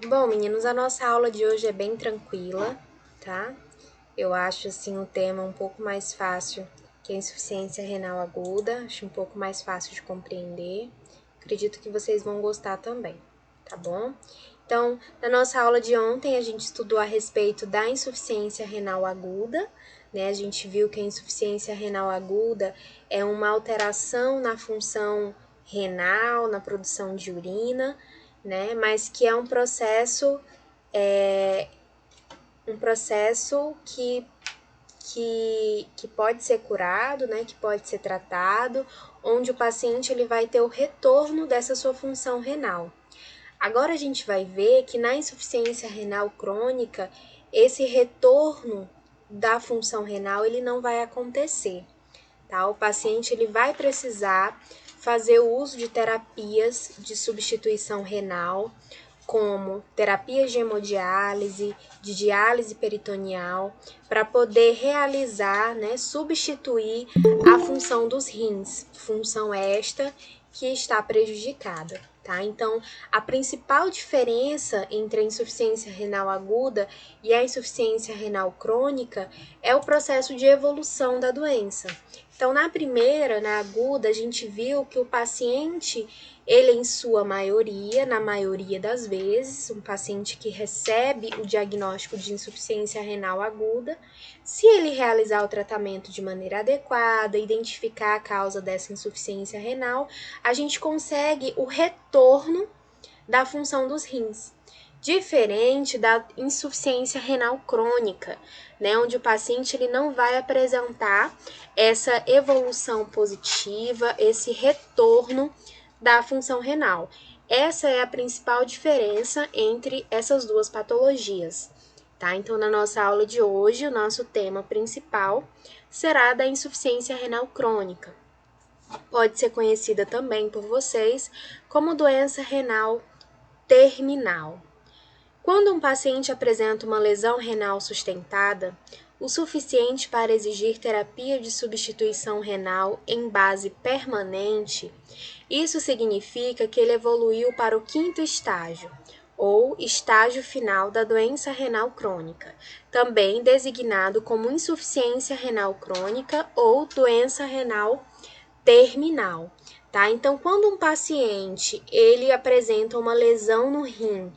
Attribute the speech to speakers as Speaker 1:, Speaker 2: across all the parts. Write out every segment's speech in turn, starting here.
Speaker 1: Bom, meninos, a nossa aula de hoje é bem tranquila, tá? Eu acho, assim, o tema um pouco mais fácil que a insuficiência renal aguda, acho um pouco mais fácil de compreender. Acredito que vocês vão gostar também, tá bom? Então, na nossa aula de ontem, a gente estudou a respeito da insuficiência renal aguda, né? A gente viu que a insuficiência renal aguda é uma alteração na função renal, na produção de urina, né? Mas que é um processo que pode ser curado, né? Que pode ser tratado, onde o paciente ele vai ter o retorno dessa sua função renal. Agora a gente vai ver que na insuficiência renal crônica, esse retorno da função renal ele não vai acontecer, tá? O paciente ele vai precisar fazer o uso de terapias de substituição renal, como terapias de hemodiálise, de diálise peritoneal, para poder realizar, né, substituir a função dos rins, função esta que está prejudicada, tá? Então, a principal diferença entre a insuficiência renal aguda e a insuficiência renal crônica é o processo de evolução da doença. Então, na primeira, na aguda, a gente viu que o paciente, ele em sua maioria, na maioria das vezes, um paciente que recebe o diagnóstico de insuficiência renal aguda, se ele realizar o tratamento de maneira adequada, identificar a causa dessa insuficiência renal, a gente consegue o retorno da função dos rins. Diferente da insuficiência renal crônica, né, onde o paciente ele não vai apresentar essa evolução positiva, esse retorno da função renal. Essa é a principal diferença entre essas duas patologias, tá? Então, na nossa aula de hoje, o nosso tema principal será da insuficiência renal crônica. Pode ser conhecida também por vocês como doença renal terminal. Quando um paciente apresenta uma lesão renal sustentada, o suficiente para exigir terapia de substituição renal em base permanente, isso significa que ele evoluiu para o quinto estágio, ou estágio final da doença renal crônica, também designado como insuficiência renal crônica ou doença renal terminal, tá? Então, quando um paciente ele apresenta uma lesão no rim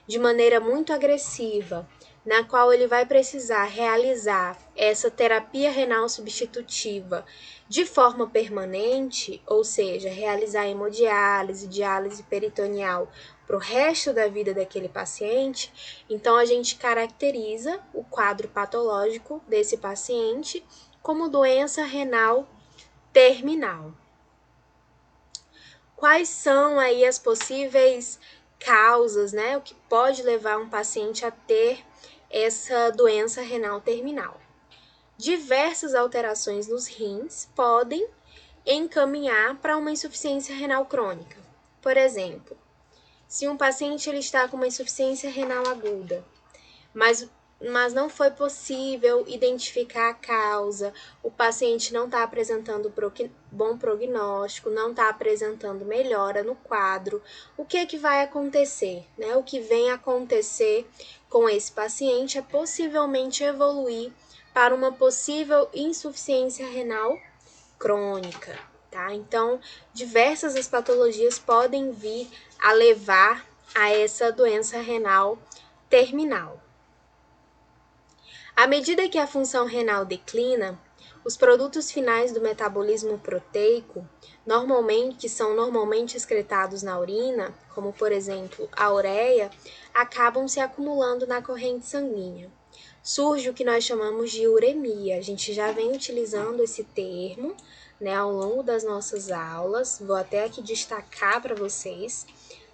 Speaker 1: de maneira muito agressiva, na qual ele vai precisar realizar essa terapia renal substitutiva de forma permanente, ou seja, realizar hemodiálise, diálise peritoneal para o resto da vida daquele paciente, então a gente caracteriza o quadro patológico desse paciente como doença renal terminal. Quais são aí as possíveis causas, né? O que pode levar um paciente a ter essa doença renal terminal? Diversas alterações nos rins podem encaminhar para uma insuficiência renal crônica. Por exemplo, se um paciente ele está com uma insuficiência renal aguda, mas não foi possível identificar a causa, o paciente não está apresentando bom prognóstico, não está apresentando melhora no quadro, o que vai acontecer? Né? O que vem acontecer com esse paciente é possivelmente evoluir para uma possível insuficiência renal crônica, tá? Então, diversas as patologias podem vir a levar a essa doença renal terminal. À medida que a função renal declina, os produtos finais do metabolismo proteico, que são normalmente excretados na urina, como por exemplo a ureia, acabam se acumulando na corrente sanguínea. Surge o que nós chamamos de uremia. A gente já vem utilizando esse termo, né, ao longo das nossas aulas. Vou até aqui destacar para vocês,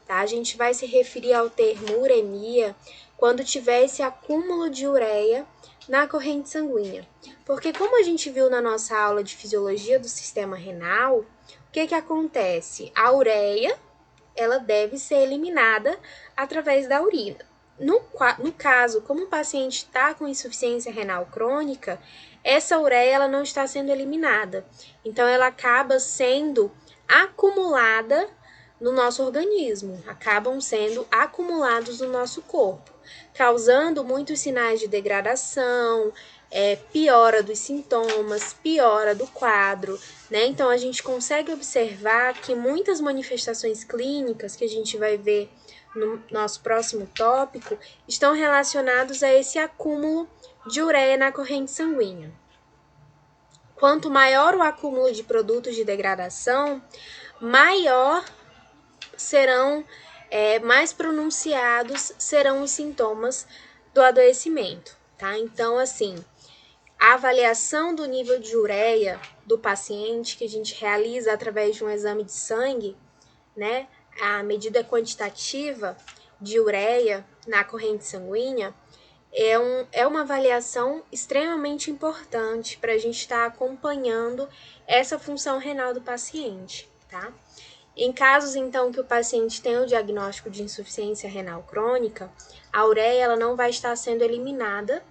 Speaker 1: tá? A gente vai se referir ao termo uremia quando tiver esse acúmulo de ureia na corrente sanguínea. Porque como a gente viu na nossa aula de fisiologia do sistema renal, o que acontece? A ureia, ela deve ser eliminada através da urina. No caso, como o paciente está com insuficiência renal crônica, essa ureia ela não está sendo eliminada. Então, ela acaba sendo acumulada no nosso organismo, acabam sendo acumulados no nosso corpo, causando muitos sinais de degradação, piora dos sintomas, piora do quadro, né? Então a gente consegue observar que muitas manifestações clínicas que a gente vai ver no nosso próximo tópico estão relacionados a esse acúmulo de ureia na corrente sanguínea. Quanto maior o acúmulo de produtos de degradação, maior serão, mais pronunciados serão os sintomas do adoecimento, tá? Então, assim, a avaliação do nível de ureia do paciente, que a gente realiza através de um exame de sangue, né? A medida quantitativa de ureia na corrente sanguínea é uma avaliação extremamente importante para a gente estar acompanhando essa função renal do paciente, tá? Em casos, então, que o paciente tem o diagnóstico de insuficiência renal crônica, a ureia ela não vai estar sendo eliminada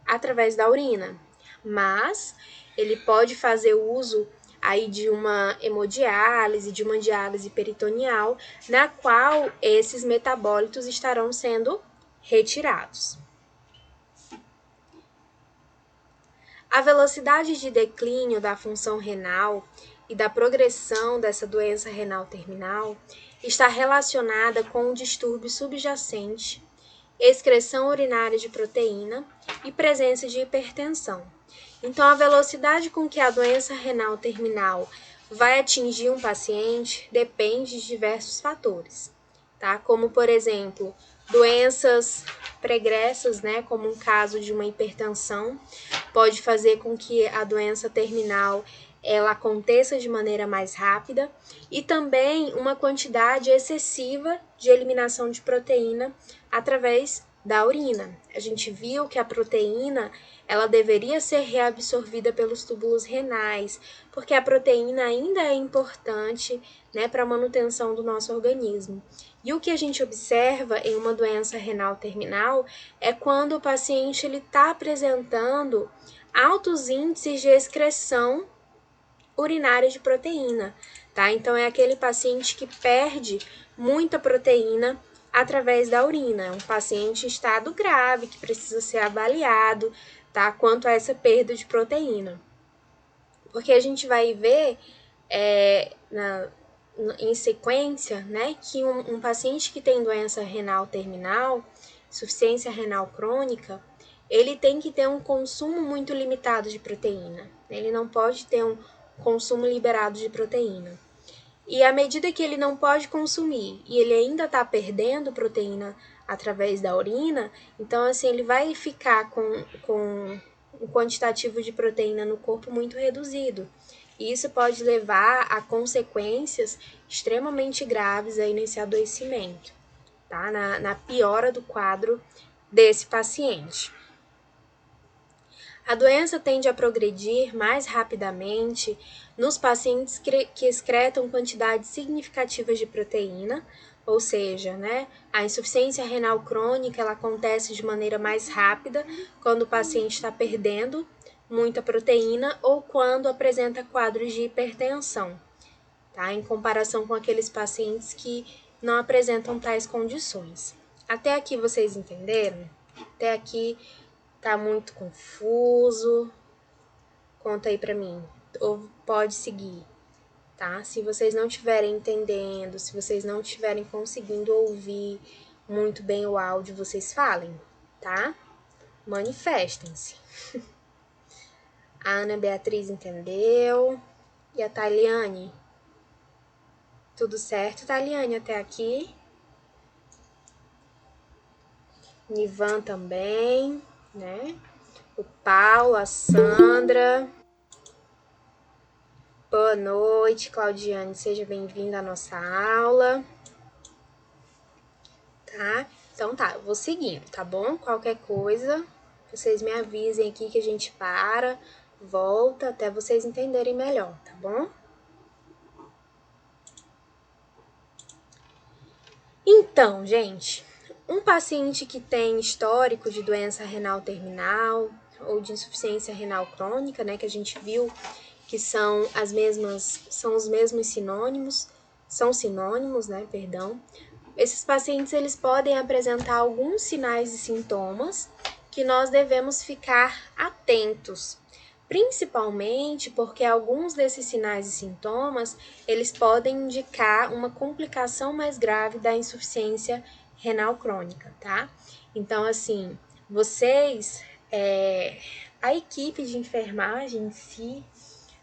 Speaker 1: através da urina, mas ele pode fazer uso aí de uma hemodiálise, de uma diálise peritoneal, na qual esses metabólitos estarão sendo retirados. A velocidade de declínio da função renal e da progressão dessa doença renal terminal está relacionada com um distúrbio subjacente, excreção urinária de proteína e presença de hipertensão. Então, a velocidade com que a doença renal terminal vai atingir um paciente depende de diversos fatores, tá? Como, por exemplo, doenças pregressas, né, como um caso de uma hipertensão, pode fazer com que a doença terminal ela aconteça de maneira mais rápida, e também uma quantidade excessiva de eliminação de proteína através da urina. A gente viu que a proteína ela deveria ser reabsorvida pelos túbulos renais, porque a proteína ainda é importante, né, para a manutenção do nosso organismo. E o que a gente observa em uma doença renal terminal é quando o paciente está apresentando altos índices de excreção urinária de proteína, tá? Então, é aquele paciente que perde muita proteína através da urina. É um paciente em estado grave que precisa ser avaliado, tá? Quanto a essa perda de proteína. Porque a gente vai ver em sequência, né, que um paciente que tem doença renal terminal, insuficiência renal crônica, ele tem que ter um consumo muito limitado de proteína. Ele não pode ter um consumo liberado de proteína. E à medida que ele não pode consumir e ele ainda está perdendo proteína através da urina, então assim ele vai ficar com um quantitativo de proteína no corpo muito reduzido. E isso pode levar a consequências extremamente graves aí nesse adoecimento, tá? Na piora do quadro desse paciente. A doença tende a progredir mais rapidamente nos pacientes que excretam quantidades significativas de proteína, ou seja, né, a insuficiência renal crônica ela acontece de maneira mais rápida quando o paciente está perdendo muita proteína ou quando apresenta quadros de hipertensão, tá? Em comparação com aqueles pacientes que não apresentam tais condições. Até aqui vocês entenderam? Até aqui tá muito confuso? Conta aí pra mim. Ou pode seguir, tá? Se vocês não estiverem entendendo, se vocês não estiverem conseguindo ouvir muito bem o áudio, vocês falem, tá? Manifestem-se. A Ana Beatriz entendeu. E a Taliane? Tudo certo, Taliane, até aqui? Nivan também, né? O Paulo, a Sandra. Boa noite, Claudiane. Seja bem-vinda à nossa aula. Tá? Então tá, eu vou seguindo, tá bom? Qualquer coisa, vocês me avisem aqui que a gente volta até vocês entenderem melhor, tá bom? Então, gente, um paciente que tem histórico de doença renal terminal ou de insuficiência renal crônica, né, que a gente viu que são os mesmos sinônimos, são sinônimos, né, perdão. Esses pacientes, eles podem apresentar alguns sinais e sintomas que nós devemos ficar atentos, principalmente porque alguns desses sinais e sintomas, eles podem indicar uma complicação mais grave da insuficiência renal crônica, tá? Então, assim, vocês, a equipe de enfermagem em si,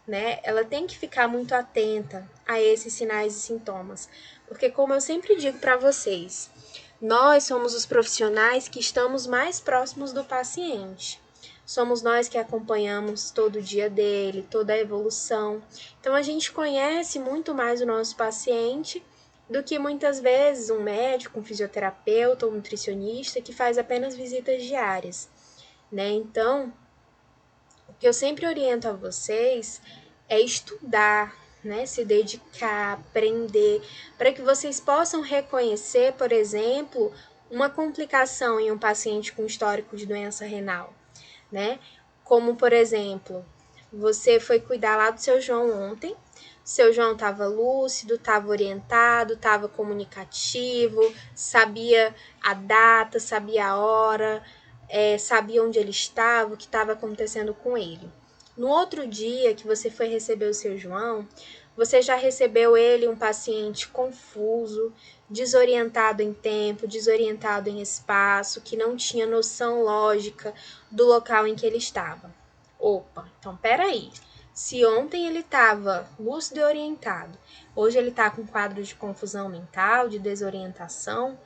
Speaker 1: né, ela tem que ficar muito atenta a esses sinais e sintomas, porque como eu sempre digo para vocês, nós somos os profissionais que estamos mais próximos do paciente. Somos nós que acompanhamos todo o dia dele, toda a evolução. Então a gente conhece muito mais o nosso paciente do que muitas vezes um médico, um fisioterapeuta ou um nutricionista que faz apenas visitas diárias, né? Então, o que eu sempre oriento a vocês é estudar, né? Se dedicar, aprender, para que vocês possam reconhecer, por exemplo, uma complicação em um paciente com histórico de doença renal, né? Como, por exemplo, você foi cuidar lá do seu João ontem, seu João estava lúcido, estava orientado, estava comunicativo, sabia a data, sabia a hora, sabia onde ele estava, o que estava acontecendo com ele. No outro dia que você foi receber o seu João, você já recebeu ele um paciente confuso, desorientado em tempo, desorientado em espaço, que não tinha noção lógica do local em que ele estava. Opa, então peraí. Se ontem ele estava lúcido e orientado, hoje ele está com quadro de confusão mental, de desorientação,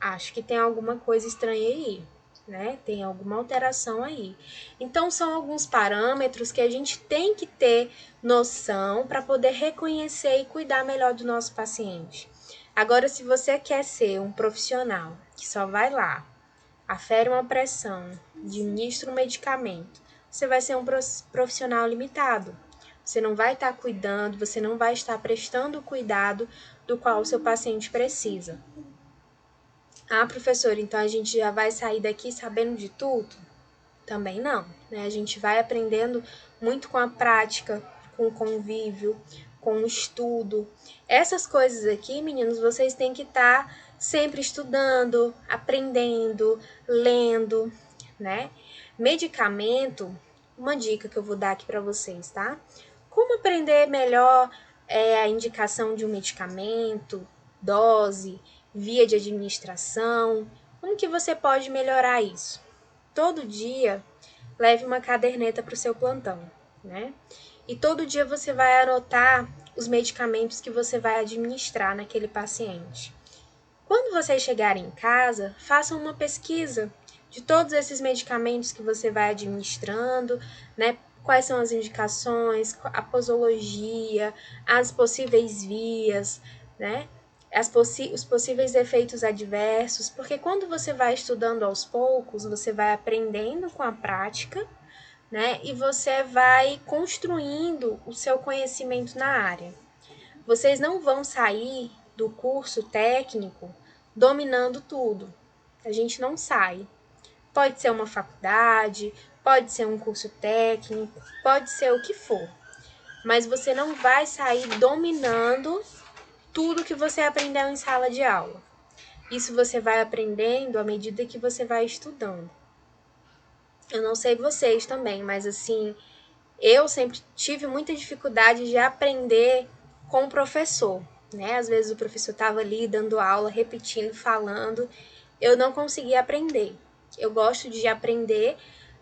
Speaker 1: acho que tem alguma coisa estranha aí, né? Tem alguma alteração aí. Então, são alguns parâmetros que a gente tem que ter noção para poder reconhecer e cuidar melhor do nosso paciente. Agora, se você quer ser um profissional que só vai lá, afere uma pressão, administra um medicamento, você vai ser um profissional limitado. Você não vai estar cuidando, você não vai estar prestando o cuidado do qual o seu paciente precisa. Ah, professor, então a gente já vai sair daqui sabendo de tudo? Também não, né? A gente vai aprendendo muito com a prática, com o convívio, com o estudo. Essas coisas aqui, meninos, vocês têm que estar sempre estudando, aprendendo, lendo, né? Medicamento, uma dica que eu vou dar aqui para vocês, tá? Como aprender melhor a indicação de um medicamento, dose, via de administração, como que você pode melhorar isso? Todo dia, leve uma caderneta para o seu plantão, né? E todo dia você vai anotar os medicamentos que você vai administrar naquele paciente. Quando vocês chegarem em casa, façam uma pesquisa de todos esses medicamentos que você vai administrando, né? Quais são as indicações, a posologia, as possíveis vias, né? Os possíveis efeitos adversos, porque quando você vai estudando aos poucos, você vai aprendendo com a prática, né? E você vai construindo o seu conhecimento na área. Vocês não vão sair do curso técnico dominando tudo. A gente não sai. Pode ser uma faculdade, pode ser um curso técnico, pode ser o que for. Mas você não vai sair dominando tudo que você aprendeu em sala de aula. Isso você vai aprendendo à medida que você vai estudando. Eu não sei vocês também, mas assim, eu sempre tive muita dificuldade de aprender com o professor, né? Às vezes o professor estava ali dando aula, repetindo, falando, eu não conseguia aprender. Eu gosto de aprender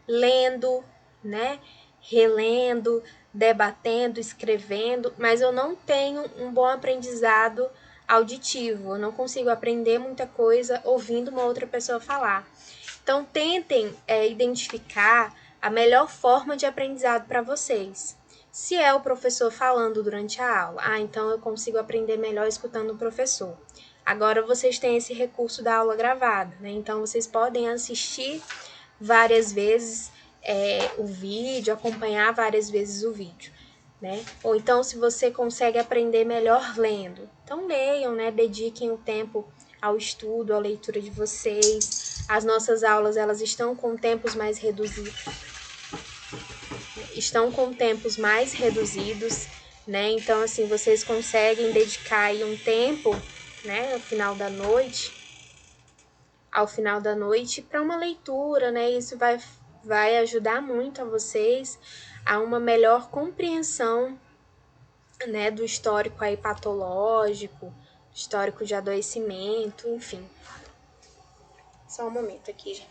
Speaker 1: lendo, né? Relendo, debatendo, escrevendo, mas eu não tenho um bom aprendizado auditivo. Eu não consigo aprender muita coisa ouvindo uma outra pessoa falar. Então, tentem identificar a melhor forma de aprendizado para vocês. Se é o professor falando durante a aula, então eu consigo aprender melhor escutando o professor. Agora vocês têm esse recurso da aula gravada, né? Então vocês podem assistir várias vezes o vídeo, acompanhar várias vezes o vídeo, né? Ou então, se você consegue aprender melhor lendo, então leiam, né? Dediquem o tempo ao estudo, à leitura de vocês. As nossas aulas, elas estão com tempos mais reduzidos. né? Então, assim, vocês conseguem dedicar aí um tempo, né, ao final da noite para uma leitura, né? Isso vai ajudar muito a vocês a uma melhor compreensão, né, do histórico aí patológico, histórico de adoecimento, enfim. Só um momento aqui, gente.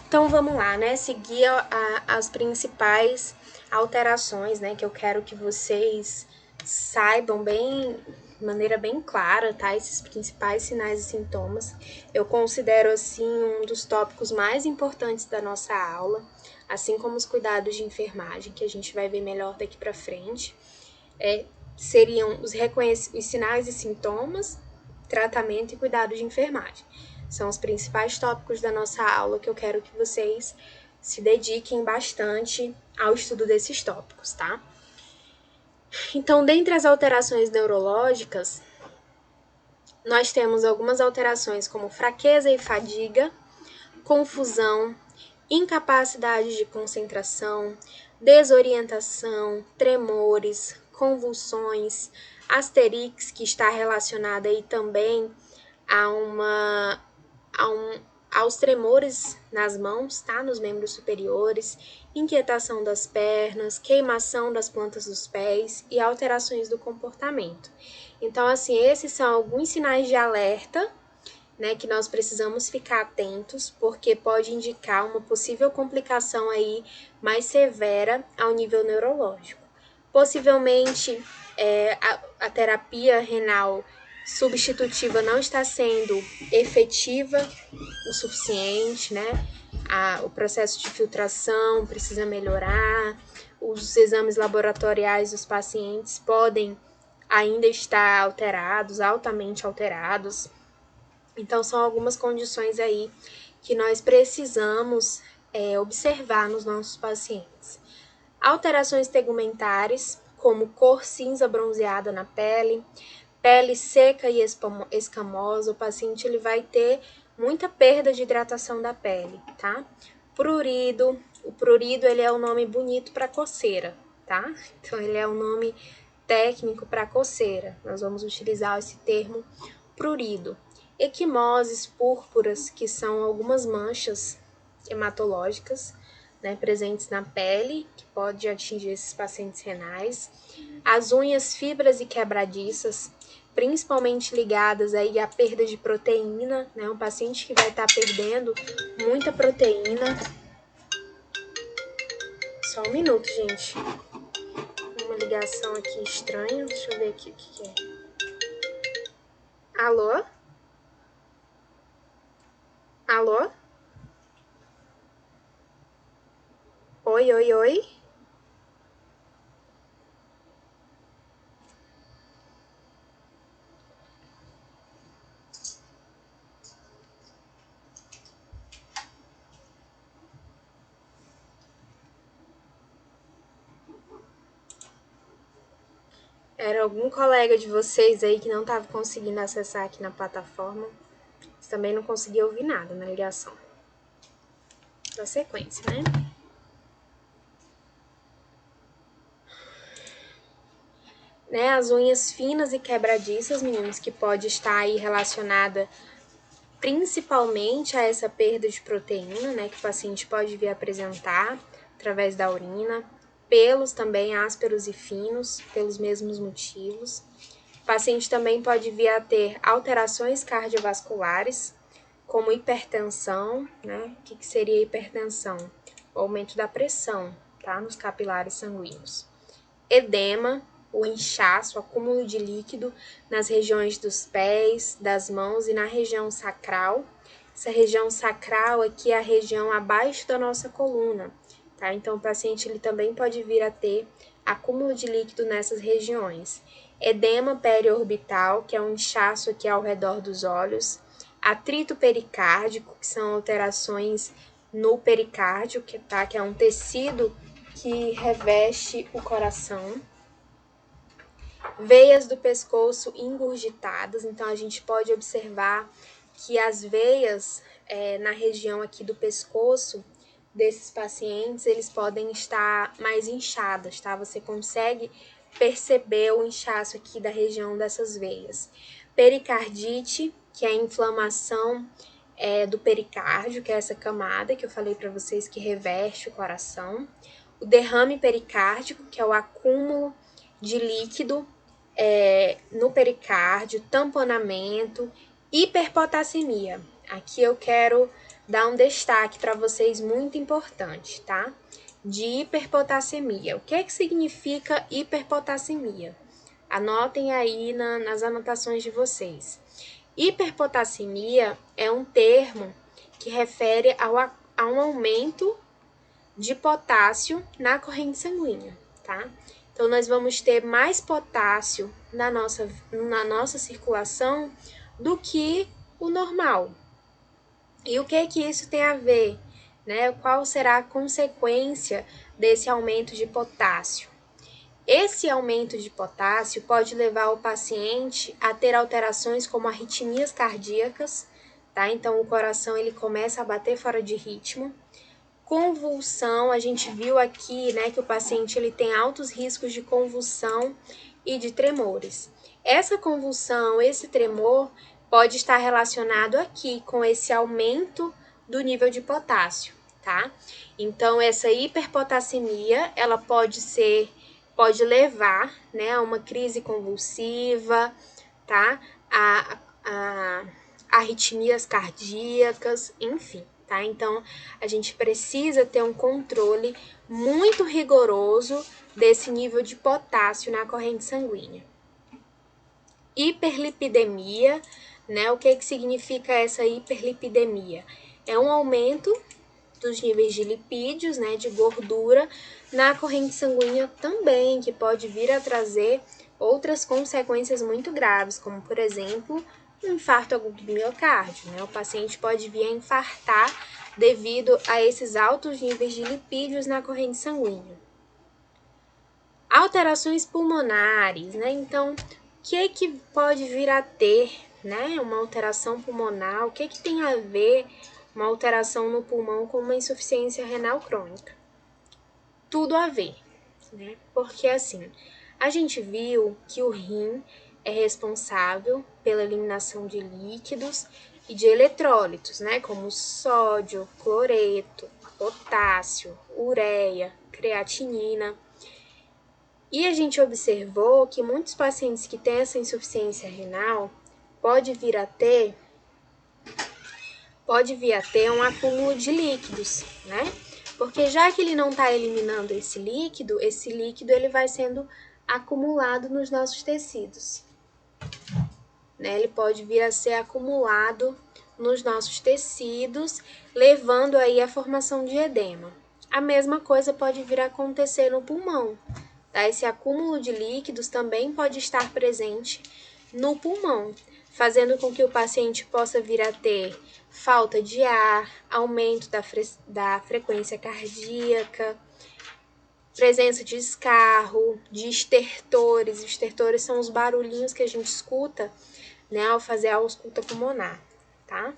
Speaker 1: Então vamos lá, né? Seguir as principais alterações, né? Que eu quero que vocês saibam bem, de maneira bem clara, tá? Esses principais sinais e sintomas. Eu considero, assim, um dos tópicos mais importantes da nossa aula, assim como os cuidados de enfermagem, que a gente vai ver melhor daqui para frente. Seriam os sinais e sintomas, tratamento e cuidado de enfermagem. São os principais tópicos da nossa aula que eu quero que vocês se dediquem bastante ao estudo desses tópicos, tá? Então, dentre as alterações neurológicas, nós temos algumas alterações como fraqueza e fadiga, confusão, incapacidade de concentração, desorientação, tremores, convulsões, asterix, que está relacionada aí também a uma a um, aos tremores nas mãos, tá? Nos membros superiores, inquietação das pernas, queimação das plantas dos pés e alterações do comportamento. Então, assim, esses são alguns sinais de alerta, né, que nós precisamos ficar atentos, porque pode indicar uma possível complicação aí mais severa ao nível neurológico. Possivelmente, a terapia renal substitutiva não está sendo efetiva o suficiente, né? O processo de filtração precisa melhorar, os exames laboratoriais dos pacientes podem ainda estar alterados, altamente alterados. Então, são algumas condições aí que nós precisamos observar nos nossos pacientes. Alterações tegumentares, como cor cinza bronzeada na pele, pele seca e escamosa, o paciente ele vai ter muita perda de hidratação da pele, tá? Prurido, o prurido ele é um nome bonito para coceira, tá? Então ele é um nome técnico para coceira. Nós vamos utilizar esse termo prurido. Equimoses púrpuras, que são algumas manchas hematológicas, né, presentes na pele, que pode atingir esses pacientes renais. As unhas fibras e quebradiças, principalmente ligadas aí à perda de proteína, né, um paciente que vai estar perdendo muita proteína. Só um minuto, gente. Uma ligação aqui estranha, deixa eu ver aqui o que é. Alô? Alô? Oi, oi, oi? Era algum colega de vocês aí que não estava conseguindo acessar aqui na plataforma. Você também não conseguia ouvir nada na ligação. Da sequência, né? As unhas finas e quebradiças, meninos, que pode estar aí relacionada principalmente a essa perda de proteína, né, que o paciente pode vir apresentar através da urina. Pelos também ásperos e finos, pelos mesmos motivos. O paciente também pode vir a ter alterações cardiovasculares, como hipertensão, né? O que seria hipertensão? O aumento da pressão, tá? Nos capilares sanguíneos. Edema, o inchaço, o acúmulo de líquido nas regiões dos pés, das mãos e na região sacral. Essa região sacral aqui é a região abaixo da nossa coluna, tá? Então, o paciente ele também pode vir a ter acúmulo de líquido nessas regiões. Edema periorbital, que é um inchaço aqui ao redor dos olhos. Atrito pericárdico, que são alterações no pericárdio, que é um tecido que reveste o coração. Veias do pescoço engurgitadas, então a gente pode observar que as veias na região aqui do pescoço desses pacientes, eles podem estar mais inchados, tá? Você consegue perceber o inchaço aqui da região dessas veias. Pericardite, que é a inflamação do pericárdio, que é essa camada que eu falei para vocês que reveste o coração. O derrame pericárdico, que é o acúmulo de líquido no pericárdio, tamponamento, hiperpotassemia. Aqui eu quero dar um destaque para vocês muito importante, tá? De hiperpotassemia. O que é que significa hiperpotassemia? Anotem aí nas anotações de vocês. Hiperpotassemia é um termo que refere a um aumento de potássio na corrente sanguínea, tá? Então, nós vamos ter mais potássio na nossa circulação do que o normal. E o que isso tem a ver, né? Qual será a consequência desse aumento de potássio? Esse aumento de potássio pode levar o paciente a ter alterações como arritmias cardíacas, tá? Então, o coração ele começa a bater fora de ritmo. Convulsão, a gente viu aqui, né, que o paciente ele tem altos riscos de convulsão e de tremores. Essa convulsão, esse tremor pode estar relacionado aqui com esse aumento do nível de potássio, tá? Então, essa hiperpotassemia, ela pode levar, né, a uma crise convulsiva, tá? A arritmias cardíacas, enfim. Tá? Então, a gente precisa ter um controle muito rigoroso desse nível de potássio na corrente sanguínea. Hiperlipidemia, né? O que significa essa hiperlipidemia? É um aumento dos níveis de lipídios, né, de gordura, na corrente sanguínea também, que pode vir a trazer outras consequências muito graves, como, por exemplo, um infarto agudo do miocárdio, né? O paciente pode vir a infartar devido a esses altos níveis de lipídios na corrente sanguínea. Alterações pulmonares, né? Então, o que pode vir a ter, né? Uma alteração pulmonar, o que tem a ver uma alteração no pulmão com uma insuficiência renal crônica? Tudo a ver, né? Porque assim, a gente viu que o rim é responsável pela eliminação de líquidos e de eletrólitos, né? Como sódio, cloreto, potássio, ureia, creatinina. E a gente observou que muitos pacientes que têm essa insuficiência renal pode vir a ter um acúmulo de líquidos, né? Porque já que ele não está eliminando esse líquido ele vai sendo acumulado nos nossos tecidos. Né? Ele pode vir a ser acumulado nos nossos tecidos, levando aí à formação de edema. A mesma coisa pode vir a acontecer no pulmão. Tá? Esse acúmulo de líquidos também pode estar presente no pulmão, fazendo com que o paciente possa vir a ter falta de ar, aumento da frequência cardíaca, presença de escarro, de estertores. Estertores são os barulhinhos que a gente escuta, né, ao fazer a ausculta pulmonar, tá?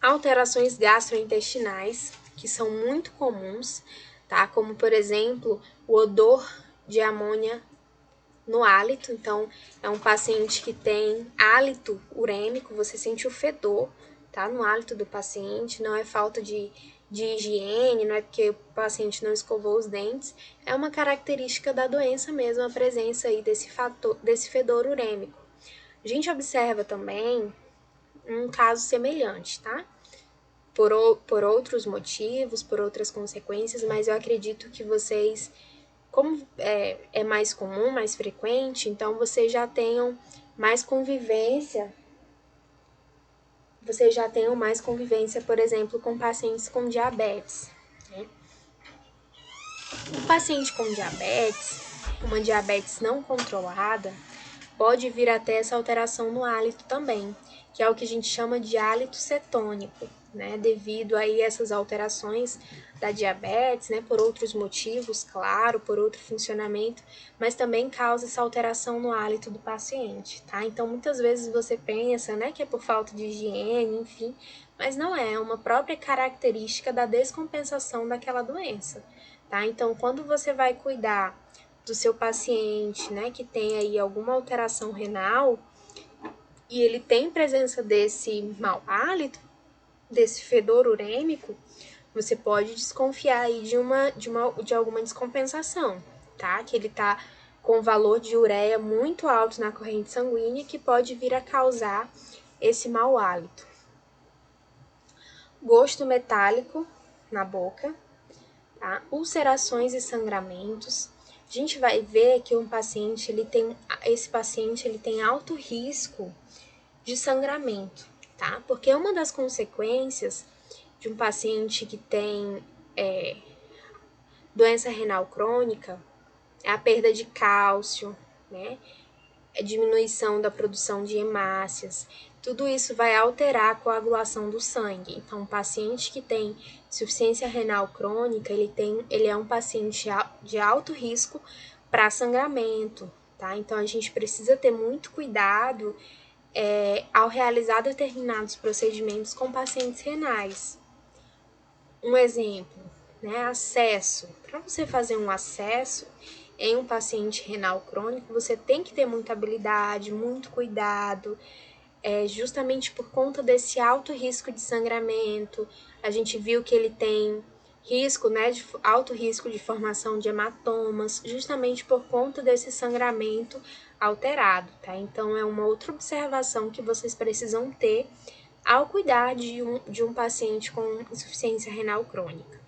Speaker 1: Alterações gastrointestinais, que são muito comuns, tá? Como, por exemplo, o odor de amônia no hálito. Então, é um paciente que tem hálito urêmico, você sente o fedor, tá? No hálito do paciente, não é falta de higiene, não é porque o paciente não escovou os dentes, é uma característica da doença mesmo, a presença aí desse fedor urêmico. A gente observa também um caso semelhante, tá? Por outros motivos, por outras consequências, mas eu acredito que vocês, como é mais comum, mais frequente, então vocês já tenham mais convivência, por exemplo, com pacientes com diabetes, né? Um paciente com diabetes, uma diabetes não controlada, pode vir a ter essa alteração no hálito também, que é o que a gente chama de hálito cetônico, né? Devido aí a essas alterações da diabetes, né? Por outros motivos, claro, por outro funcionamento, mas também causa essa alteração no hálito do paciente, tá? Então, muitas vezes você pensa, né, que é por falta de higiene, enfim, mas não é uma própria característica da descompensação daquela doença, tá? Então, quando você vai cuidar do seu paciente, né, que tem aí alguma alteração renal, e ele tem presença desse mau hálito, desse fedor urêmico, você pode desconfiar aí de alguma descompensação, tá? Que ele tá com valor de ureia muito alto na corrente sanguínea, que pode vir a causar esse mau hálito. Gosto metálico na boca, tá? Ulcerações e sangramentos. A gente vai ver que esse paciente ele tem alto risco de sangramento, tá? Porque uma das consequências de um paciente que tem doença renal crônica é a perda de cálcio, né? A diminuição da produção de hemácias. Tudo isso vai alterar a coagulação do sangue. Então, um paciente que tem insuficiência renal crônica, ele é um paciente de alto risco para sangramento, tá? Então, a gente precisa ter muito cuidado ao realizar determinados procedimentos com pacientes renais. Um exemplo, né, acesso. Para você fazer um acesso em um paciente renal crônico, você tem que ter muita habilidade, muito cuidado, justamente por conta desse alto risco de sangramento. A gente viu que ele tem risco, né, de alto risco de formação de hematomas, justamente por conta desse sangramento alterado, tá? Então, é uma outra observação que vocês precisam ter ao cuidar de um paciente com insuficiência renal crônica.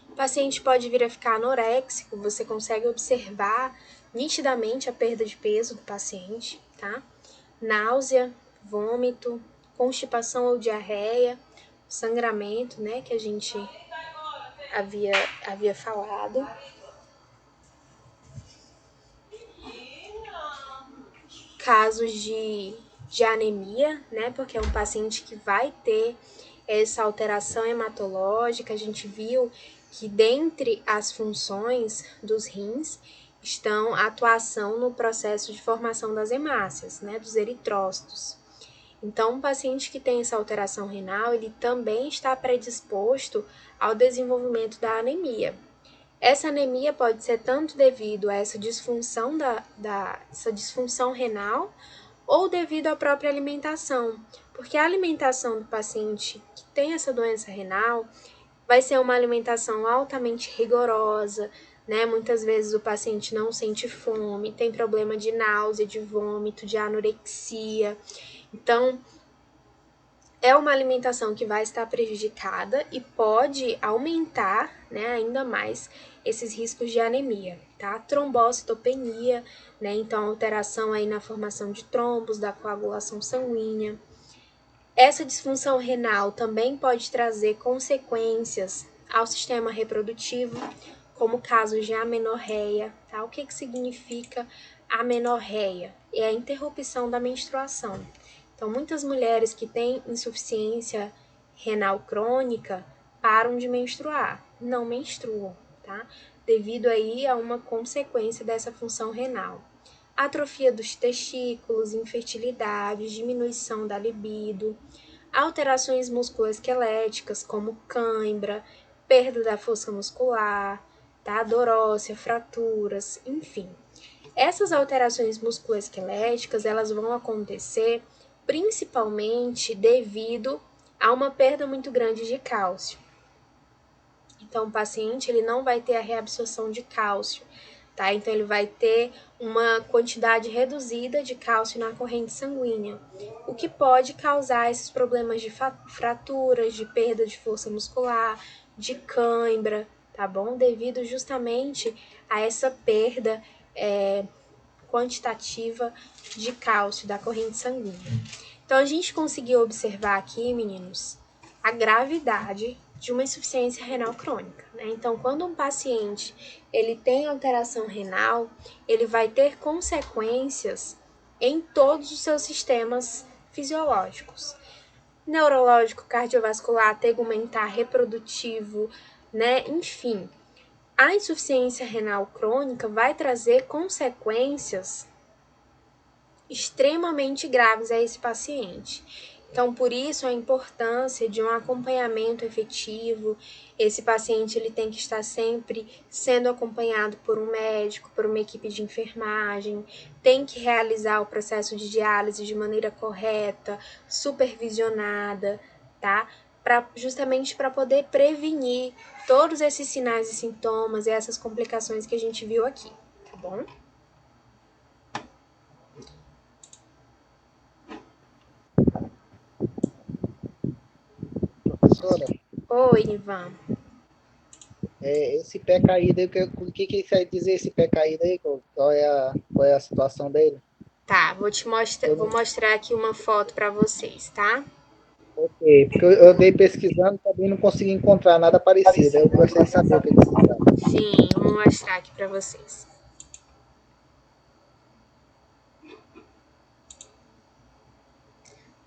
Speaker 1: O paciente pode vir a ficar anoréxico, você consegue observar nitidamente a perda de peso do paciente, tá? Náusea, vômito, constipação ou diarreia, sangramento, né, que a gente havia falado. Casos de anemia, né, porque é um paciente que vai ter essa alteração hematológica. A gente viu que dentre as funções dos rins estão a atuação no processo de formação das hemácias, né, dos eritrócitos. Então, um paciente que tem essa alteração renal, ele também está predisposto ao desenvolvimento da anemia. Essa anemia pode ser tanto devido a essa disfunção essa disfunção renal ou devido à própria alimentação, porque a alimentação do paciente que tem essa doença renal vai ser uma alimentação altamente rigorosa, né? Muitas vezes o paciente não sente fome, tem problema de náusea, de vômito, de anorexia. Então, é uma alimentação que vai estar prejudicada e pode aumentar, né, ainda mais esses riscos de anemia, tá? Trombocitopenia, né? Então, alteração aí na formação de trombos, da coagulação sanguínea. Essa disfunção renal também pode trazer consequências ao sistema reprodutivo, como casos de amenorreia, tá? O que significa amenorreia? É a interrupção da menstruação. Então, muitas mulheres que têm insuficiência renal crônica param de menstruar, não menstruam, tá? Devido aí a uma consequência dessa função renal. Atrofia dos testículos, infertilidade, diminuição da libido, alterações musculoesqueléticas como cãibra, perda da força muscular, tá? Dor óssea, fraturas, enfim. Essas alterações musculoesqueléticas, elas vão acontecer principalmente devido a uma perda muito grande de cálcio. Então, o paciente ele não vai ter a reabsorção de cálcio, tá? Então, ele vai ter uma quantidade reduzida de cálcio na corrente sanguínea, o que pode causar esses problemas de fraturas, de perda de força muscular, de cãibra, tá bom? Devido justamente a essa perda quantitativa de cálcio da corrente sanguínea. Então, a gente conseguiu observar aqui, meninos, a gravidade de uma insuficiência renal crônica, né? Então, quando um paciente ele tem alteração renal, ele vai ter consequências em todos os seus sistemas fisiológicos. Neurológico, cardiovascular, tegumentar, reprodutivo, né? Enfim, a insuficiência renal crônica vai trazer consequências extremamente graves a esse paciente. Então, por isso a importância de um acompanhamento efetivo. Esse paciente ele tem que estar sempre sendo acompanhado por um médico, por uma equipe de enfermagem, tem que realizar o processo de diálise de maneira correta, supervisionada, tá? Justamente para poder prevenir todos esses sinais e sintomas e essas complicações que a gente viu aqui, tá bom?
Speaker 2: Professora,
Speaker 1: Oi, Ivan.
Speaker 2: esse pé caído aí, o que quer dizer esse pé caído aí? Qual é a situação dele?
Speaker 1: Tá,
Speaker 2: Eu
Speaker 1: vou
Speaker 2: não,
Speaker 1: mostrar aqui uma foto para vocês, tá?
Speaker 2: ok, porque eu dei pesquisando também não consegui encontrar nada parecido. Eu gostaria de saber o que se trata.
Speaker 1: Sim, vou mostrar aqui para vocês.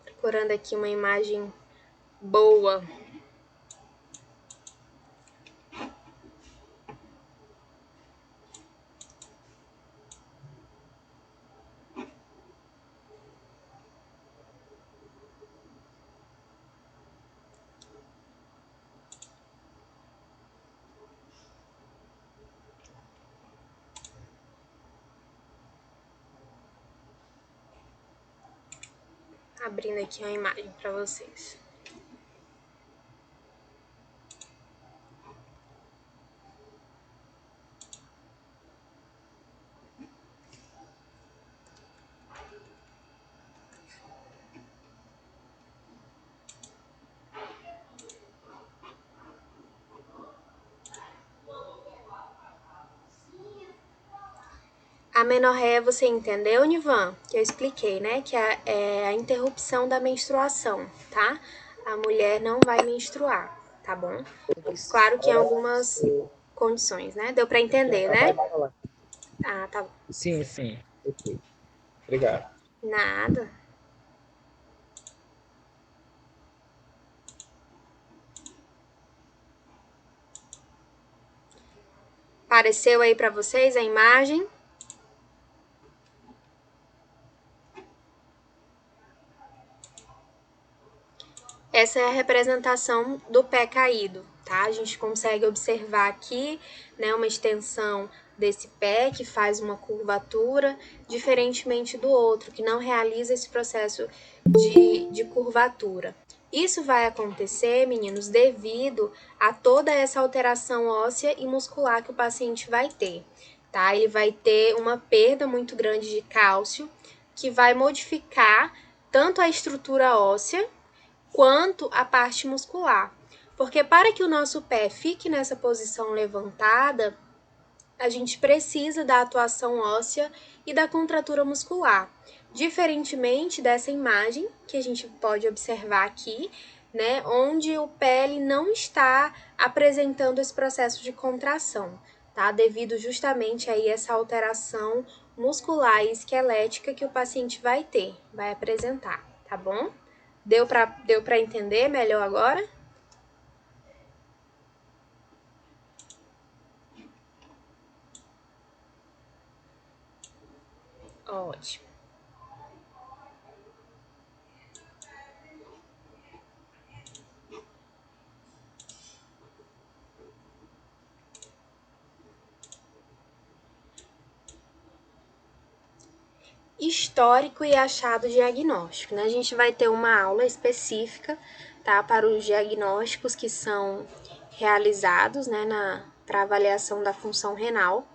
Speaker 1: Procurando aqui uma imagem boa. Abrindo aqui uma imagem para vocês. A menorreia você entendeu, Nivan? Que eu expliquei, né? Que é a interrupção da menstruação, tá? A mulher não vai menstruar, tá bom? Claro que em algumas
Speaker 2: Eu
Speaker 1: condições, né? Deu para
Speaker 2: tinha
Speaker 1: entender, né?
Speaker 2: acabado de falar.
Speaker 1: Ah, tá bom.
Speaker 2: Sim, sim. Ok. Obrigado.
Speaker 1: Nada. Apareceu aí para vocês a imagem? Essa é a representação do pé caído, tá? A gente consegue observar aqui, né, uma extensão desse pé que faz uma curvatura, diferentemente do outro, que não realiza esse processo de curvatura. Isso vai acontecer, meninos, devido a toda essa alteração óssea e muscular que o paciente vai ter, tá? Ele vai ter uma perda muito grande de cálcio, que vai modificar tanto a estrutura óssea quanto a parte muscular. Porque para que o nosso pé fique nessa posição levantada, a gente precisa da atuação óssea e da contratura muscular. Diferentemente dessa imagem que a gente pode observar aqui, né, onde o pé ele não está apresentando esse processo de contração, tá? Devido justamente aí essa alteração muscular e esquelética que o paciente vai apresentar, tá bom? Deu para entender melhor agora? Ótimo. Histórico e achado diagnóstico, né? A gente vai ter uma aula específica, tá, para os diagnósticos que são realizados, né, para avaliação da função renal.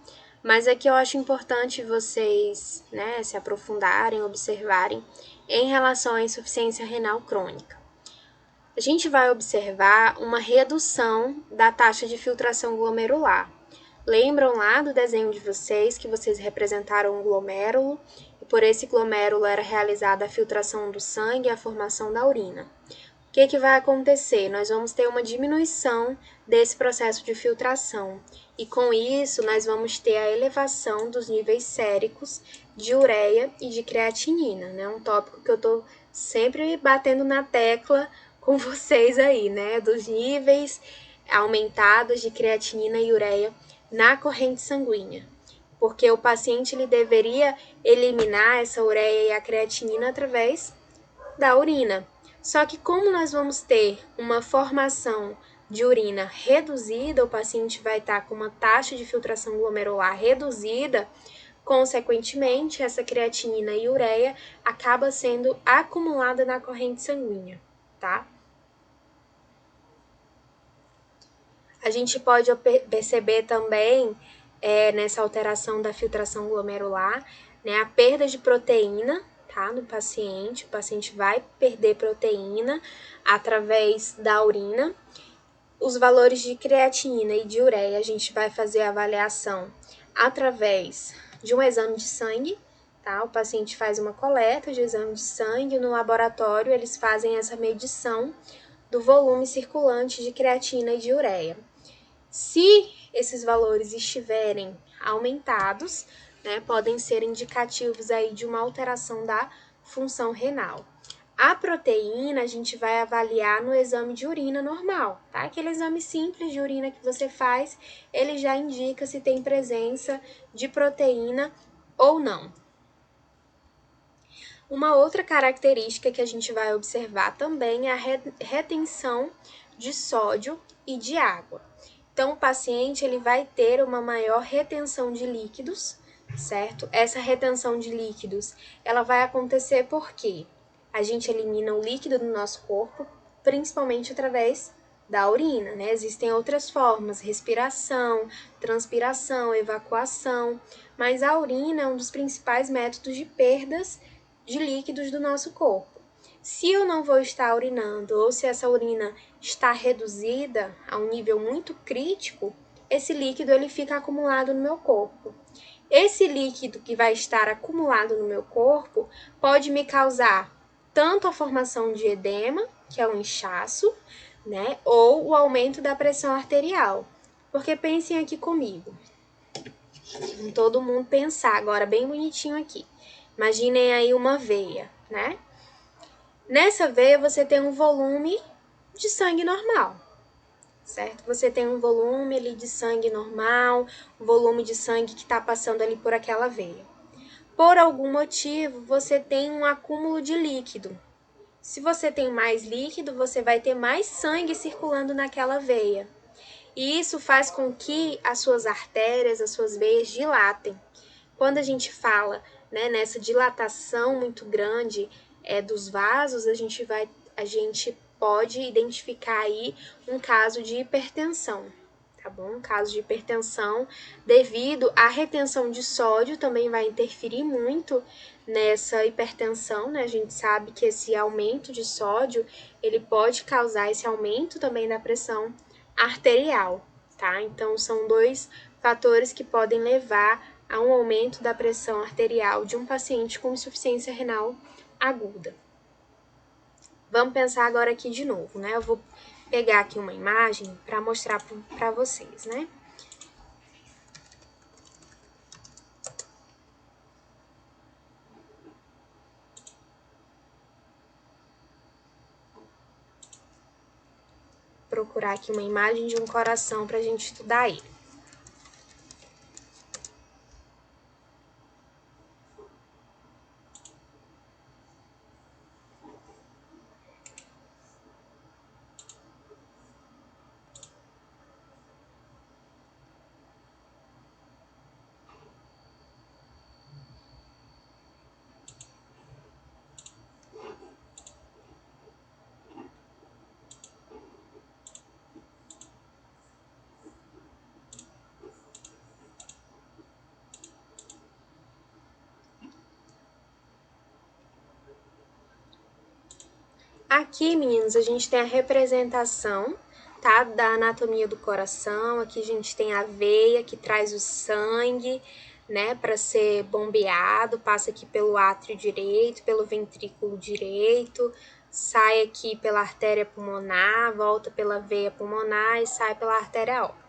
Speaker 1: Mas aqui eu acho importante vocês, né, se aprofundarem, observarem em relação à insuficiência renal crônica. A gente vai observar uma redução da taxa de filtração glomerular. Lembram lá do desenho de vocês que vocês representaram um glomérulo e por esse glomérulo era realizada a filtração do sangue e a formação da urina. o que vai acontecer? Nós vamos ter uma diminuição desse processo de filtração. E com isso, nós vamos ter a elevação dos níveis séricos de ureia e de creatinina, né? Um tópico que eu tô sempre batendo na tecla com vocês aí, né? Dos níveis aumentados de creatinina e ureia na corrente sanguínea. Porque o paciente ele deveria eliminar essa ureia e a creatinina através da urina. Só que como nós vamos ter uma formação de urina reduzida, o paciente vai estar com uma taxa de filtração glomerular reduzida, consequentemente, essa creatinina e ureia acaba sendo acumulada na corrente sanguínea, tá? A gente pode perceber também, nessa alteração da filtração glomerular, né, a perda de proteína, tá, no paciente. O paciente vai perder proteína através da urina. Os valores de creatinina e de ureia, a gente vai fazer a avaliação através de um exame de sangue, tá? O paciente faz uma coleta de exame de sangue, no laboratório eles fazem essa medição do volume circulante de creatina e de ureia. Se esses valores estiverem aumentados, né, podem ser indicativos aí de uma alteração da função renal. A proteína a gente vai avaliar no exame de urina normal, tá? Aquele exame simples de urina que você faz, ele já indica se tem presença de proteína ou não. Uma outra característica que a gente vai observar também é a retenção de sódio e de água. Então, o paciente ele vai ter uma maior retenção de líquidos, certo? Essa retenção de líquidos, ela vai acontecer porque a gente elimina o líquido do nosso corpo, principalmente através da urina, né? Existem outras formas, respiração, transpiração, evacuação, mas a urina é um dos principais métodos de perdas de líquidos do nosso corpo. Se eu não vou estar urinando ou se essa urina está reduzida a um nível muito crítico, esse líquido ele fica acumulado no meu corpo. Esse líquido que vai estar acumulado no meu corpo pode me causar tanto a formação de edema, que é um inchaço, né, ou o aumento da pressão arterial. Porque pensem aqui comigo. Todo mundo pensar agora bem bonitinho aqui. Imaginem aí uma veia, né? Nessa veia você tem um volume de sangue normal, certo? Você tem um volume ali de sangue normal, um volume de sangue que está passando ali por aquela veia. Por algum motivo, você tem um acúmulo de líquido. Se você tem mais líquido, você vai ter mais sangue circulando naquela veia. E isso faz com que as suas artérias, as suas veias dilatem. Quando a gente fala, né, nessa dilatação muito grande dos vasos, a gente pode identificar aí um caso de hipertensão, tá bom? Um caso de hipertensão devido à retenção de sódio também vai interferir muito nessa hipertensão, né? A gente sabe que esse aumento de sódio, ele pode causar esse aumento também da pressão arterial, tá? Então, são dois fatores que podem levar a um aumento da pressão arterial de um paciente com insuficiência renal aguda. Vamos pensar agora aqui de novo, né? Eu vou pegar aqui uma imagem para mostrar para vocês, né? Procurar aqui uma imagem de um coração para a gente estudar ele. Aqui, meninos, a gente tem a representação, tá, da anatomia do coração. Aqui a gente tem a veia que traz o sangue, né, para ser bombeado, passa aqui pelo átrio direito, pelo ventrículo direito, sai aqui pela artéria pulmonar, volta pela veia pulmonar e sai pela artéria aorta.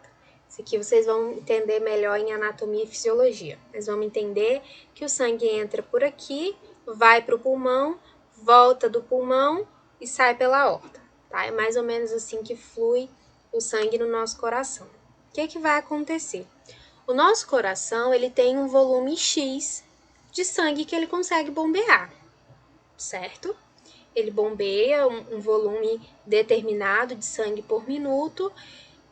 Speaker 1: Isso aqui vocês vão entender melhor em anatomia e fisiologia. Mas vamos entender que o sangue entra por aqui, vai para o pulmão, volta do pulmão e sai pela aorta, tá? É mais ou menos assim que flui o sangue no nosso coração. O que vai acontecer? O nosso coração, ele tem um volume X de sangue que ele consegue bombear, certo? Ele bombeia um volume determinado de sangue por minuto.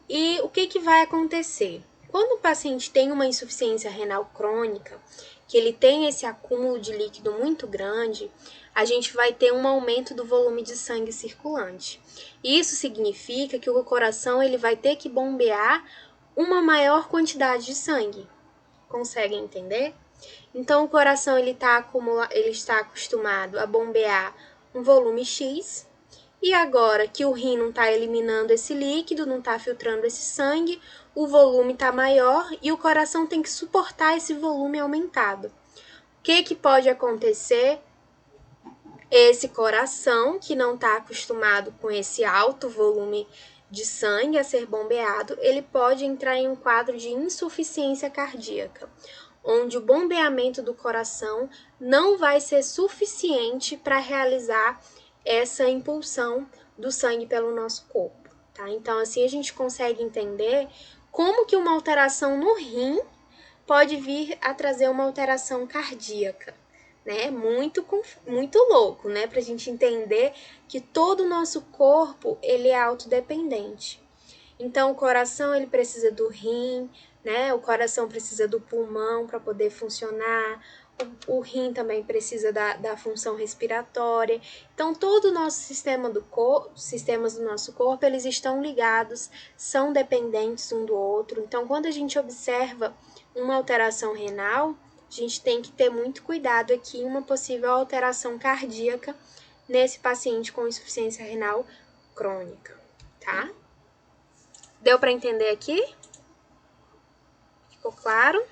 Speaker 1: E o que vai acontecer? Quando o paciente tem uma insuficiência renal crônica, que ele tem esse acúmulo de líquido muito grande, a gente vai ter um aumento do volume de sangue circulante. Isso significa que o coração ele vai ter que bombear uma maior quantidade de sangue. Conseguem entender? Então, o coração ele está acostumado a bombear um volume X, e agora que o rim não está eliminando esse líquido, não está filtrando esse sangue, o volume está maior e o coração tem que suportar esse volume aumentado. O que pode acontecer? Esse coração, que não está acostumado com esse alto volume de sangue a ser bombeado, ele pode entrar em um quadro de insuficiência cardíaca, onde o bombeamento do coração não vai ser suficiente para realizar essa impulsão do sangue pelo nosso corpo, tá? Então, assim a gente consegue entender como que uma alteração no rim pode vir a trazer uma alteração cardíaca, né? Muito louco, né? Pra gente entender que todo o nosso corpo, ele é autodependente. Então, o coração, ele precisa do rim, né? O coração precisa do pulmão para poder funcionar, o rim também precisa da função respiratória. Então, todo o nosso sistemas do nosso corpo, eles estão ligados, são dependentes um do outro. Então, quando a gente observa uma alteração renal, a gente tem que ter muito cuidado aqui em uma possível alteração cardíaca nesse paciente com insuficiência renal crônica, tá? Deu para entender aqui? Ficou claro?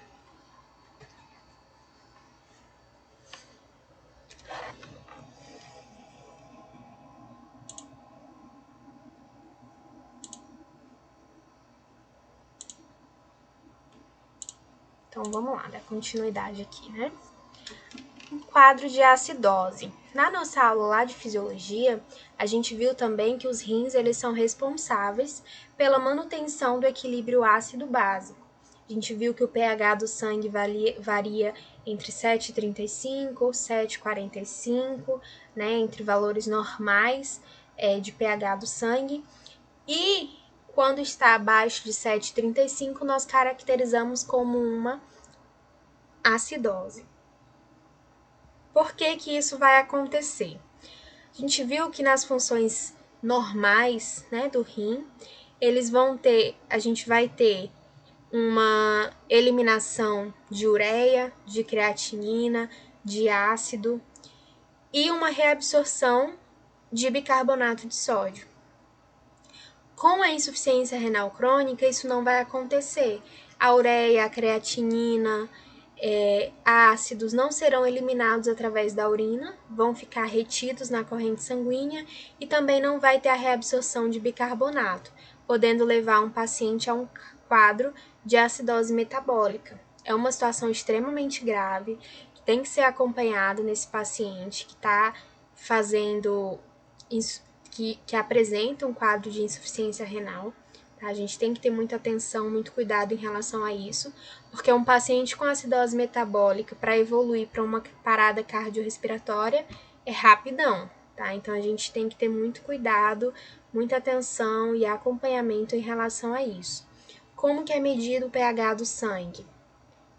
Speaker 1: Então, vamos lá, dar continuidade aqui, né? Um quadro de acidose. Na nossa aula lá de fisiologia, a gente viu também que os rins, eles são responsáveis pela manutenção do equilíbrio ácido-básico. A gente viu que o pH do sangue varia entre 7,35 e 7,45, né, entre valores normais de pH do sangue. E quando está abaixo de 7,35, nós caracterizamos como uma acidose. Por que isso vai acontecer? A gente viu que nas funções normais, né, do rim, a gente vai ter uma eliminação de ureia, de creatinina, de ácido e uma reabsorção de bicarbonato de sódio. Com a insuficiência renal crônica, isso não vai acontecer. A ureia, a creatinina, ácidos não serão eliminados através da urina, vão ficar retidos na corrente sanguínea e também não vai ter a reabsorção de bicarbonato, podendo levar um paciente a um quadro de acidose metabólica. É uma situação extremamente grave, que tem que ser acompanhado nesse paciente que está fazendo que apresenta um quadro de insuficiência renal. Tá? A gente tem que ter muita atenção, muito cuidado em relação a isso, porque um paciente com acidose metabólica, para evoluir para uma parada cardiorrespiratória, é rapidão. Tá? Então, a gente tem que ter muito cuidado, muita atenção e acompanhamento em relação a isso. Como que é medido o pH do sangue?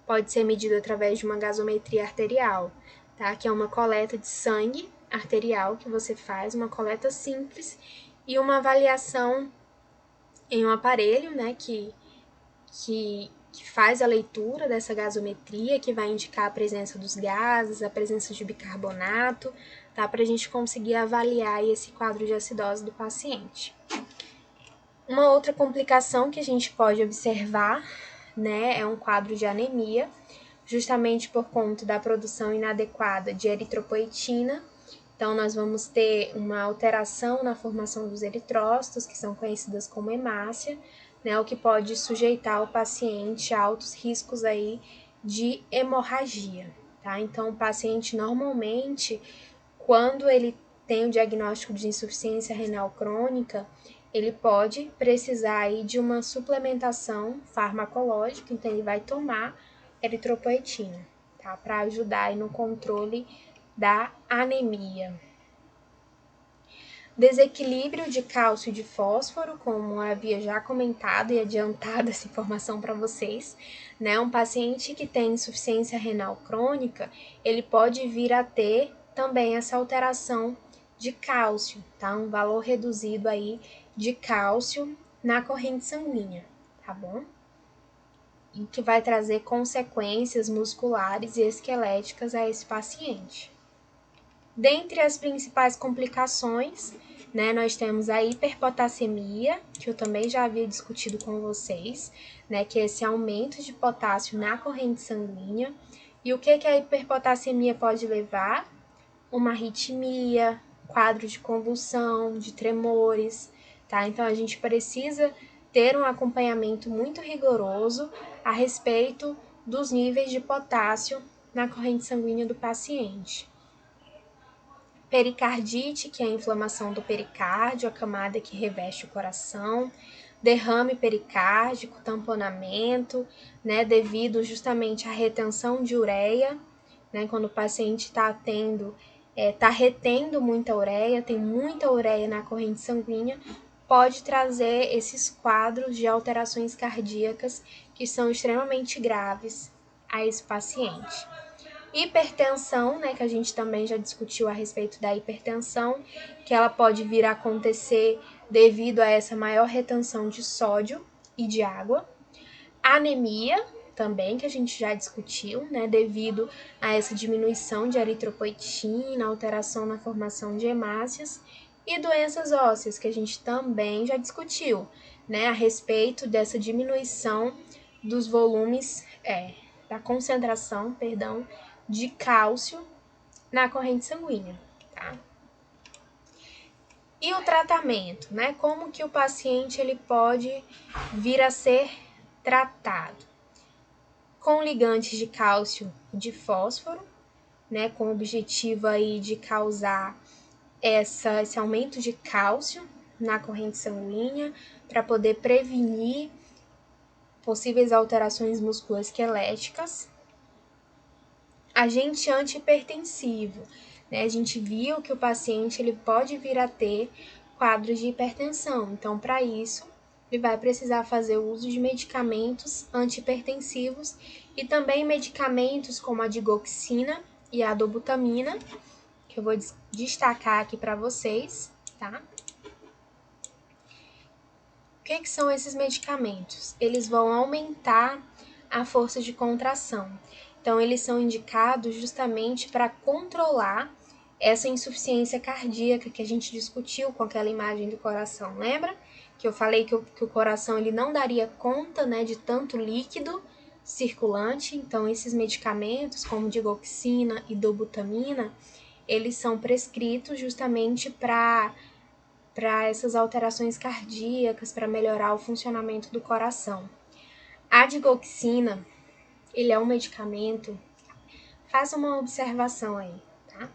Speaker 1: Pode ser medido através de uma gasometria arterial, tá? Que é uma coleta de sangue arterial que você faz, uma coleta simples e uma avaliação em um aparelho, né, que faz a leitura dessa gasometria, que vai indicar a presença dos gases, a presença de bicarbonato, tá? Para a gente conseguir avaliar esse quadro de acidose do paciente. Uma outra complicação que a gente pode observar, né, é um quadro de anemia, justamente por conta da produção inadequada de eritropoetina Então, nós vamos ter uma alteração na formação dos eritrócitos, que são conhecidas como hemácia, né, o que pode sujeitar o paciente a altos riscos aí de hemorragia, tá? Então, o paciente normalmente, quando ele tem o diagnóstico de insuficiência renal crônica, ele pode precisar aí de uma suplementação farmacológica, então ele vai tomar eritropoetina, tá? Para ajudar aí no controle da anemia. Desequilíbrio de cálcio e de fósforo, como eu havia já comentado e adiantado essa informação para vocês, né? Um paciente que tem insuficiência renal crônica, ele pode vir a ter também essa alteração de cálcio, tá? Um valor reduzido aí de cálcio na corrente sanguínea, tá bom? E que vai trazer consequências musculares e esqueléticas a esse paciente. Dentre as principais complicações, né, nós temos a hiperpotassemia, que eu também já havia discutido com vocês, né, que é esse aumento de potássio na corrente sanguínea. E o que a hiperpotassemia pode levar? Uma arritmia, quadro de convulsão, de tremores, tá? Então a gente precisa ter um acompanhamento muito rigoroso a respeito dos níveis de potássio na corrente sanguínea do paciente. Pericardite, que é a inflamação do pericárdio, a camada que reveste o coração, derrame pericárdico, tamponamento, né, devido justamente à retenção de ureia, né, quando o paciente está retendo muita ureia, tem muita ureia na corrente sanguínea, pode trazer esses quadros de alterações cardíacas que são extremamente graves a esse paciente. Hipertensão, né, que a gente também já discutiu a respeito da hipertensão, que ela pode vir a acontecer devido a essa maior retenção de sódio e de água. Anemia, também, que a gente já discutiu, né, devido a essa diminuição de eritropoetina, alteração na formação de hemácias. E doenças ósseas, que a gente também já discutiu, né, a respeito dessa diminuição dos volumes, da concentração, de cálcio na corrente sanguínea, tá? E o tratamento, né? Como que o paciente ele pode vir a ser tratado? Com ligantes de cálcio e de fósforo, né? Com o objetivo aí de causar esse aumento de cálcio na corrente sanguínea para poder prevenir possíveis alterações musculoesqueléticas. Agente antihipertensivo, né? A gente viu que o paciente ele pode vir a ter quadros de hipertensão, então para isso ele vai precisar fazer uso de medicamentos antihipertensivos e também medicamentos como a digoxina e a dobutamina, que eu vou destacar aqui para vocês, tá? O que são esses medicamentos? Eles vão aumentar a força de contração. Então, eles são indicados justamente para controlar essa insuficiência cardíaca que a gente discutiu com aquela imagem do coração, lembra? Que eu falei que o coração ele não daria conta, né, de tanto líquido circulante. Então, esses medicamentos, como digoxina e dobutamina, eles são prescritos justamente para essas alterações cardíacas, para melhorar o funcionamento do coração. A digoxina, ele é um medicamento. Faça uma observação aí, tá?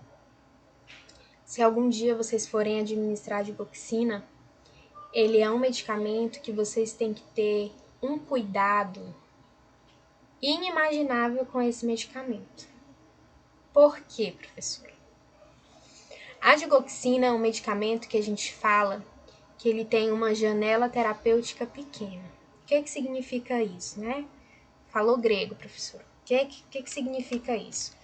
Speaker 1: Se algum dia vocês forem administrar digoxina, ele é um medicamento que vocês têm que ter um cuidado inimaginável com esse medicamento. Por quê, professora? A digoxina é um medicamento que a gente fala que ele tem uma janela terapêutica pequena. O que significa isso, né? Falou grego, professor. O que significa isso?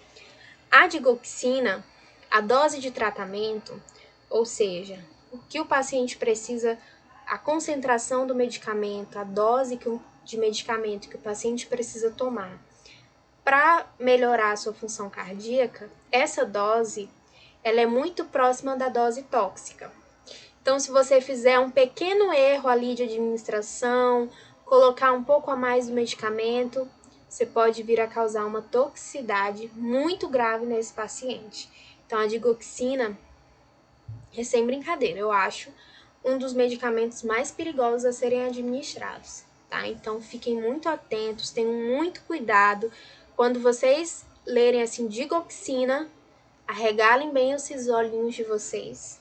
Speaker 1: A digoxina, a dose de tratamento, ou seja, o que o paciente precisa, a concentração do medicamento, a dose de medicamento que o paciente precisa tomar para melhorar a sua função cardíaca, essa dose ela é muito próxima da dose tóxica. Então, se você fizer um pequeno erro ali de administração, colocar um pouco a mais do medicamento, você pode vir a causar uma toxicidade muito grave nesse paciente. Então, a digoxina, é sem brincadeira, eu acho um dos medicamentos mais perigosos a serem administrados, tá? Então fiquem muito atentos, tenham muito cuidado. Quando vocês lerem assim digoxina, arregalem bem esses olhinhos de vocês.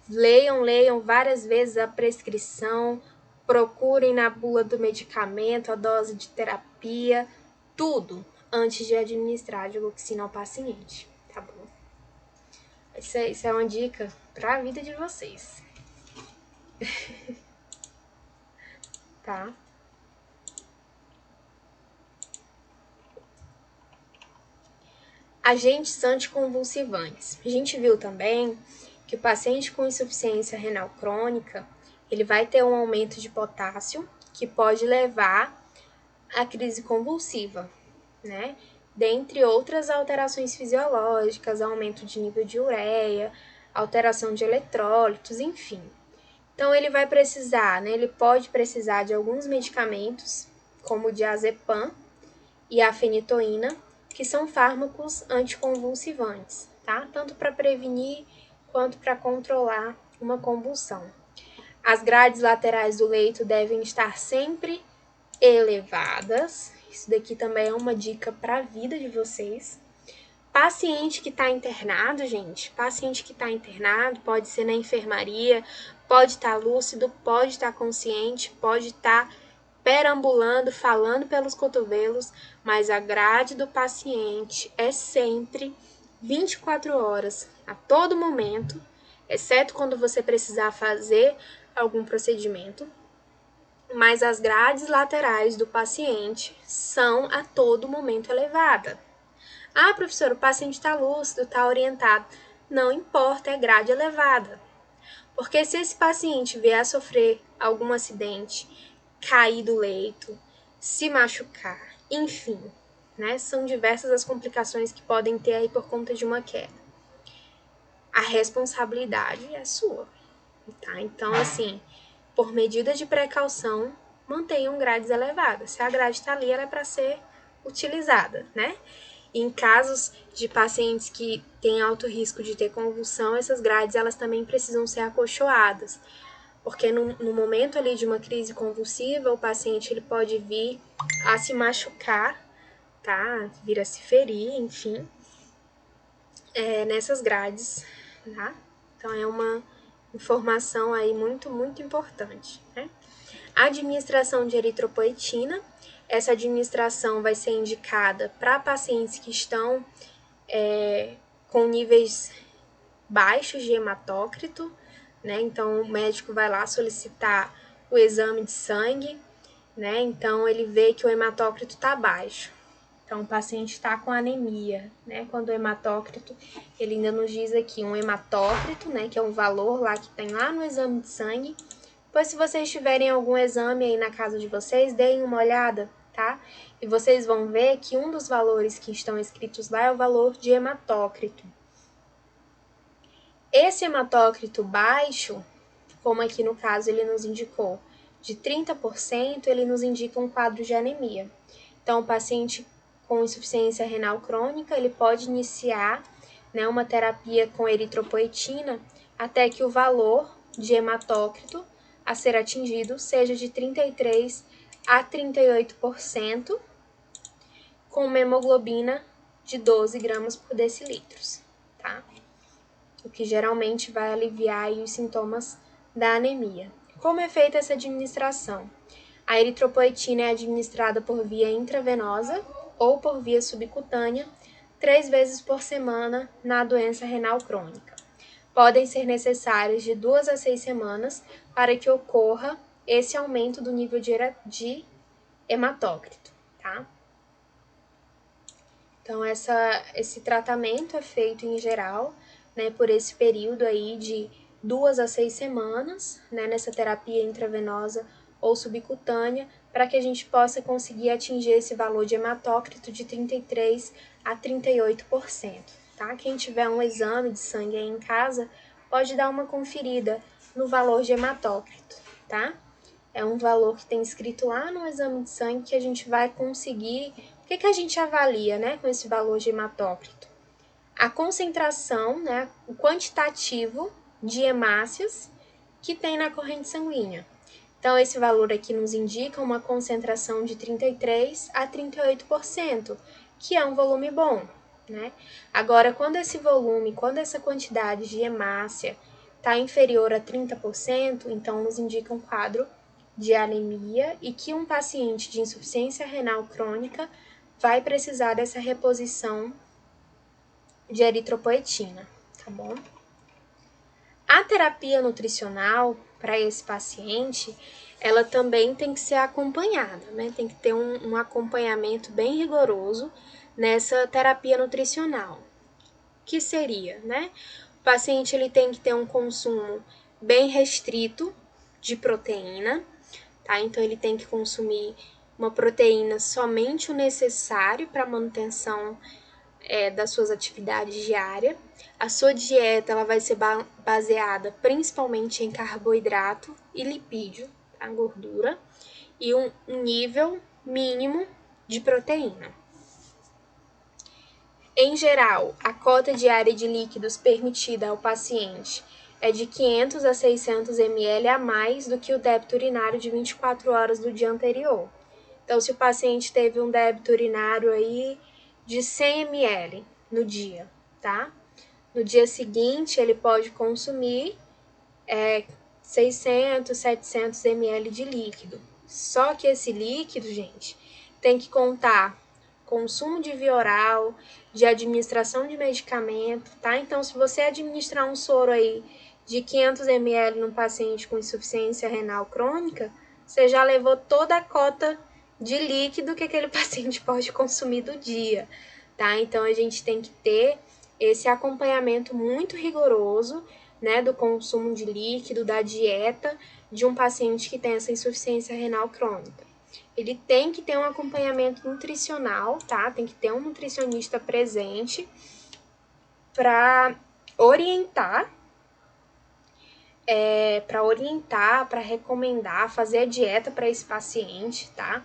Speaker 1: Leiam várias vezes a prescrição, procurem na bula do medicamento, a dose de terapia, tudo antes de administrar a digoxina ao paciente, tá bom? Isso é uma dica para a vida de vocês. Tá? Agentes anticonvulsivantes. A gente viu também que o paciente com insuficiência renal crônica, ele vai ter um aumento de potássio que pode levar à crise convulsiva, né? Dentre outras alterações fisiológicas, aumento de nível de ureia, alteração de eletrólitos, enfim. Então ele vai precisar, né? Ele pode precisar de alguns medicamentos, como o diazepam e a fenitoína, que são fármacos anticonvulsivantes, tá? Tanto para prevenir quanto para controlar uma convulsão. As grades laterais do leito devem estar sempre elevadas. Isso daqui também é uma dica para a vida de vocês. Paciente que está internado, gente, paciente que está internado, pode ser na enfermaria, pode estar lúcido, pode estar consciente, pode estar perambulando, falando pelos cotovelos, mas a grade do paciente é sempre 24 horas, a todo momento, exceto quando você precisar fazer algum procedimento. Mas as grades laterais do paciente são a todo momento elevada. Ah, professor, o paciente está lúcido, está orientado. Não importa, é grade elevada. Porque se esse paciente vier a sofrer algum acidente, cair do leito, se machucar, enfim, né? São diversas as complicações que podem ter aí por conta de uma queda. A responsabilidade é sua, tá? Então, assim, por medida de precaução, mantenham grades elevadas. Se a grade está ali, ela é para ser utilizada, né? Em casos de pacientes que têm alto risco de ter convulsão, essas grades elas também precisam ser acolchoadas, porque no momento ali de uma crise convulsiva, o paciente ele pode vir a se machucar, tá? Vir a se ferir, enfim, nessas grades, tá? Então é uma informação aí muito importante, né? A administração de eritropoetina, essa administração vai ser indicada para pacientes que estão com níveis baixos de hematócrito, né? Então o médico vai lá solicitar o exame de sangue, né? Então ele vê que o hematócrito está baixo. Então o paciente está com anemia, né? Quando o hematócrito, ele ainda nos diz aqui um hematócrito, né? Que é um valor lá que tem lá no exame de sangue. Pois se vocês tiverem algum exame aí na casa de vocês, deem uma olhada, tá? E vocês vão ver que um dos valores que estão escritos lá é o valor de hematócrito. Esse hematócrito baixo, como aqui no caso ele nos indicou, de 30%, ele nos indica um quadro de anemia. Então, o paciente com insuficiência renal crônica, ele pode iniciar, né, uma terapia com eritropoetina até que o valor de hematócrito a ser atingido seja de 33 a 38%, com uma hemoglobina de 12 gramas por decilitro, tá? O que geralmente vai aliviar aí os sintomas da anemia. Como é feita essa administração? A eritropoetina é administrada por via intravenosa ou por via subcutânea 3 vezes por semana na doença renal crônica. Podem ser necessárias de 2 a 6 semanas para que ocorra esse aumento do nível de hematócrito, tá? Então, esse tratamento é feito em geral, né, por esse período aí de 2 a 6 semanas, né, nessa terapia intravenosa ou subcutânea, para que a gente possa conseguir atingir esse valor de hematócrito de 33 a 38%, tá? Quem tiver um exame de sangue aí em casa, pode dar uma conferida no valor de hematócrito, tá? É um valor que tem escrito lá no exame de sangue que a gente vai conseguir. O que a gente avalia, né, com esse valor de hematócrito? A concentração, né, o quantitativo de hemácias que tem na corrente sanguínea. Então, esse valor aqui nos indica uma concentração de 33 a 38%, que é um volume bom, né? Agora, quando essa quantidade de hemácia está inferior a 30%, então nos indica um quadro de anemia e que um paciente de insuficiência renal crônica vai precisar dessa reposição de eritropoetina, tá bom? A terapia nutricional para esse paciente, ela também tem que ser acompanhada, né? Tem que ter um acompanhamento bem rigoroso nessa terapia nutricional. Que seria, né? O paciente ele tem que ter um consumo bem restrito de proteína, tá? Então ele tem que consumir uma proteína somente o necessário para a manutenção das suas atividades diárias. A sua dieta ela vai ser baseada principalmente em carboidrato e lipídio, tá? Gordura, e um nível mínimo de proteína. Em geral, a cota diária de líquidos permitida ao paciente é de 500 a 600 ml a mais do que o débito urinário de 24 horas do dia anterior. Então, se o paciente teve um débito urinário aí de 100 ml no dia, tá? No dia seguinte, ele pode consumir 600, 700 ml de líquido. Só que esse líquido, gente, tem que contar consumo de via oral, de administração de medicamento, tá? Então, se você administrar um soro aí de 500 ml num paciente com insuficiência renal crônica, você já levou toda a cota de líquido que aquele paciente pode consumir do dia, tá? Então, a gente tem que ter esse acompanhamento muito rigoroso, né, do consumo de líquido, da dieta de um paciente que tem essa insuficiência renal crônica. Ele tem que ter um acompanhamento nutricional, tá? Tem que ter um nutricionista presente para orientar, para recomendar, fazer a dieta para esse paciente, tá?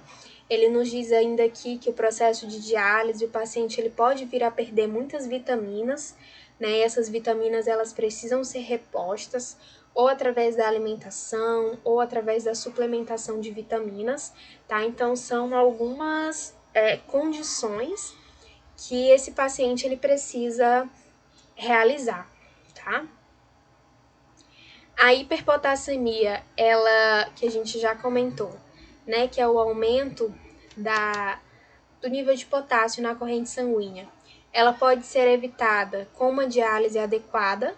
Speaker 1: Ele nos diz ainda aqui que o processo de diálise, o paciente ele pode vir a perder muitas vitaminas, né? E essas vitaminas elas precisam ser repostas ou através da alimentação ou através da suplementação de vitaminas, tá? Então são algumas condições que esse paciente ele precisa realizar, tá? A hiperpotassemia, ela que a gente já comentou, né, que é o aumento do nível de potássio na corrente sanguínea. Ela pode ser evitada com uma diálise adequada,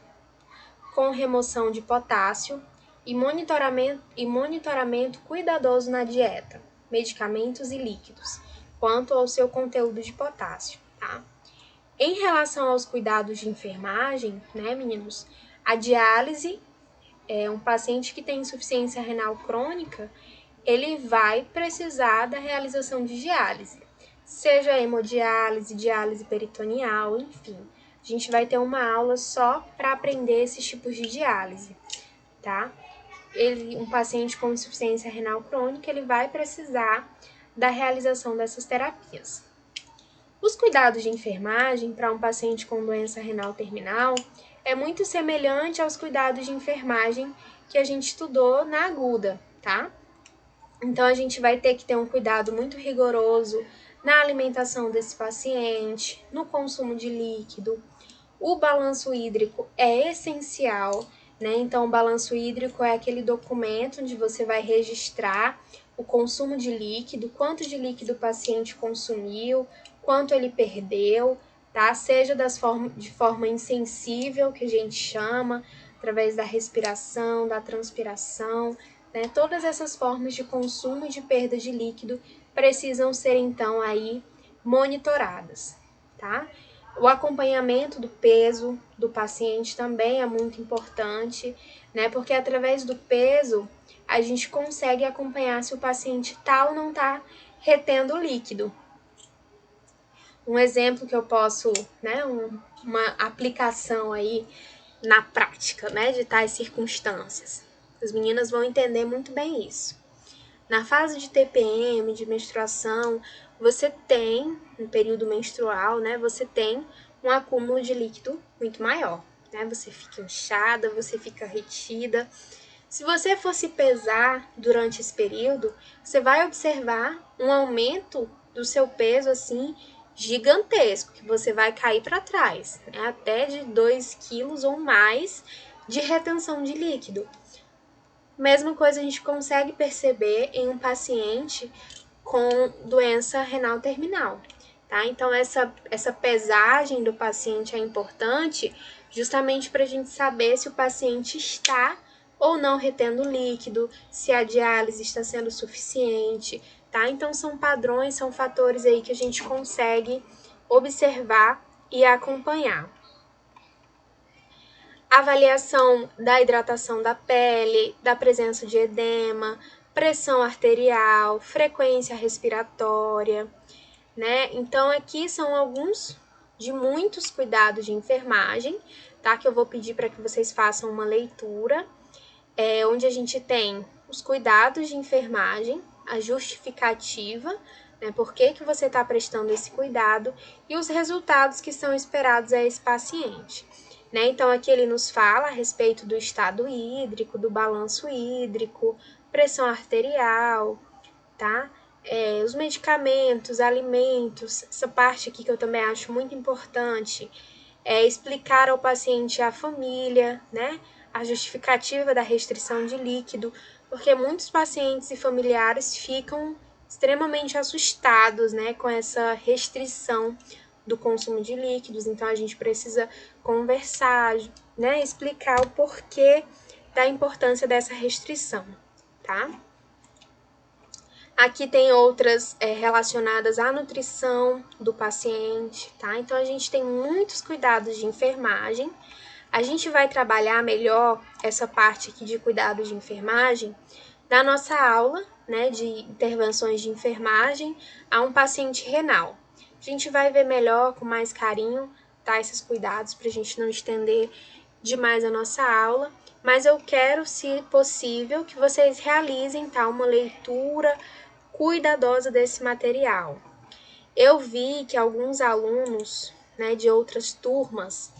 Speaker 1: com remoção de potássio e monitoramento cuidadoso na dieta, medicamentos e líquidos, quanto ao seu conteúdo de potássio, tá? Em relação aos cuidados de enfermagem, né, meninos, a diálise um paciente que tem insuficiência renal crônica, ele vai precisar da realização de diálise, seja hemodiálise, diálise peritoneal, enfim. A gente vai ter uma aula só para aprender esses tipos de diálise, tá? Um paciente com insuficiência renal crônica, ele vai precisar da realização dessas terapias. Os cuidados de enfermagem para um paciente com doença renal terminal é muito semelhante aos cuidados de enfermagem que a gente estudou na aguda, tá? Então, a gente vai ter que ter um cuidado muito rigoroso na alimentação desse paciente, no consumo de líquido. O balanço hídrico é essencial, né? Então, o balanço hídrico é aquele documento onde você vai registrar o consumo de líquido, quanto de líquido o paciente consumiu, quanto ele perdeu, tá? Seja de forma insensível, que a gente chama, através da respiração, da transpiração, né? Todas essas formas de consumo e de perda de líquido precisam ser, então, aí monitoradas, tá? O acompanhamento do peso do paciente também é muito importante, né? Porque através do peso a gente consegue acompanhar se o paciente tá ou não tá retendo líquido. Um exemplo que eu posso, né? Uma aplicação aí na prática, né? De tais circunstâncias. As meninas vão entender muito bem isso. Na fase de TPM, de menstruação, você tem, no período menstrual, né, você tem um acúmulo de líquido muito maior, né? Você fica inchada, você fica retida. Se você for se pesar durante esse período, você vai observar um aumento do seu peso assim gigantesco, que você vai cair para trás, né? Até de 2 quilos ou mais de retenção de líquido. Mesma coisa a gente consegue perceber em um paciente com doença renal terminal, tá? Então, essa pesagem do paciente é importante justamente para a gente saber se o paciente está ou não retendo líquido, se a diálise está sendo suficiente, tá? Então, são padrões, são fatores aí que a gente consegue observar e acompanhar. Avaliação da hidratação da pele, da presença de edema, pressão arterial, frequência respiratória, né? Então, aqui são alguns de muitos cuidados de enfermagem, tá? Que eu vou pedir para que vocês façam uma leitura, onde a gente tem os cuidados de enfermagem, a justificativa, né? Por que você está prestando esse cuidado e os resultados que são esperados a esse paciente. Né? Então, aqui ele nos fala a respeito do estado hídrico, do balanço hídrico, pressão arterial, tá? Os medicamentos, alimentos, essa parte aqui que eu também acho muito importante, explicar ao paciente a família, né? A justificativa da restrição de líquido, porque muitos pacientes e familiares ficam extremamente assustados, né, com essa restrição do consumo de líquidos, então a gente precisa conversar, né, explicar o porquê da importância dessa restrição, tá? Aqui tem outras relacionadas à nutrição do paciente, tá? Então a gente tem muitos cuidados de enfermagem. A gente vai trabalhar melhor essa parte aqui de cuidados de enfermagem na nossa aula, né, de intervenções de enfermagem a um paciente renal. A gente vai ver melhor, com mais carinho, tá, esses cuidados para a gente não estender demais a nossa aula, mas eu quero, se possível, que vocês realizem, tá, uma leitura cuidadosa desse material. Eu vi que alguns alunos, né, de outras turmas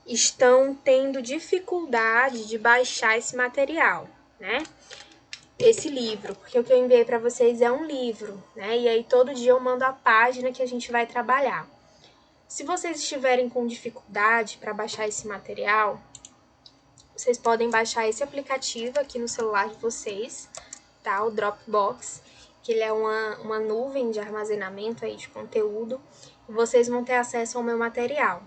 Speaker 1: estão tendo dificuldade de baixar esse material, né? Esse livro, porque o que eu enviei para vocês é um livro, né? E aí todo dia eu mando a página que a gente vai trabalhar. Se vocês estiverem com dificuldade para baixar esse material, vocês podem baixar esse aplicativo aqui no celular de vocês, tá? O Dropbox, que ele é uma nuvem de armazenamento aí de conteúdo, e vocês vão ter acesso ao meu material.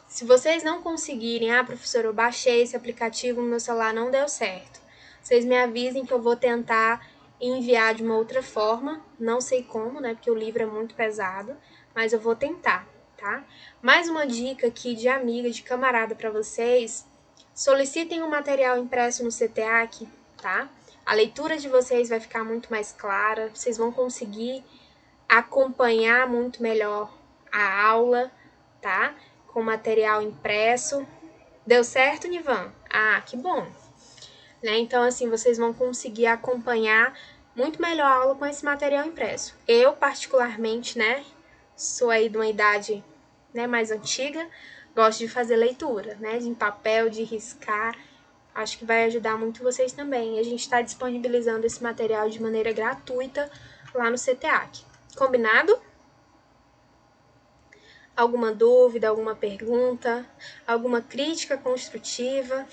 Speaker 1: Se vocês não conseguirem, professora, eu baixei esse aplicativo no meu celular, não deu certo. Vocês me avisem que eu vou tentar enviar de uma outra forma, não sei como, né, porque o livro é muito pesado, mas eu vou tentar, tá? Mais uma dica aqui de amiga, de camarada para vocês, solicitem um material impresso no CTEAC, tá? A leitura de vocês vai ficar muito mais clara, vocês vão conseguir acompanhar muito melhor a aula, tá? Com material impresso. Deu certo, Nivan? Que bom. Né? Então, assim, vocês vão conseguir acompanhar muito melhor a aula com esse material impresso. Eu, particularmente, né, sou aí de uma idade, né, mais antiga, gosto de fazer leitura, né, em papel, de riscar. Acho que vai ajudar muito vocês também. A gente está disponibilizando esse material de maneira gratuita lá no CTEAC. Combinado? Alguma dúvida, alguma pergunta, alguma crítica construtiva?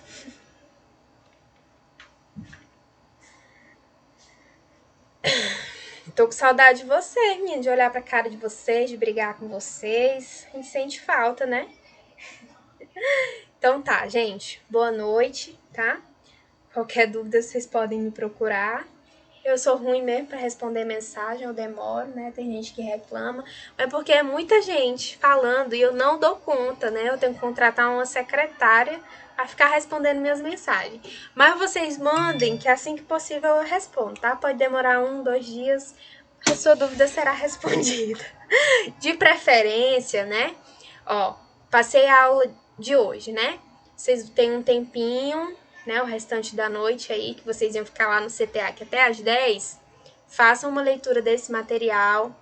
Speaker 1: Tô com saudade de vocês, menina, de olhar pra cara de vocês, de brigar com vocês. A gente sente falta, né? Então tá, gente. Boa noite, tá? Qualquer dúvida vocês podem me procurar. Eu sou ruim mesmo para responder mensagem, eu demoro, né? Tem gente que reclama, mas porque é muita gente falando e eu não dou conta, né? Eu tenho que contratar uma secretária a ficar respondendo minhas mensagens. Mas vocês mandem, que assim que possível eu respondo, tá? Pode demorar 1, 2 dias, a sua dúvida será respondida. De preferência, né? Ó, passei a aula de hoje, né? Vocês têm um tempinho, né, o restante da noite aí, que vocês iam ficar lá no CTEAC até às 10, façam uma leitura desse material.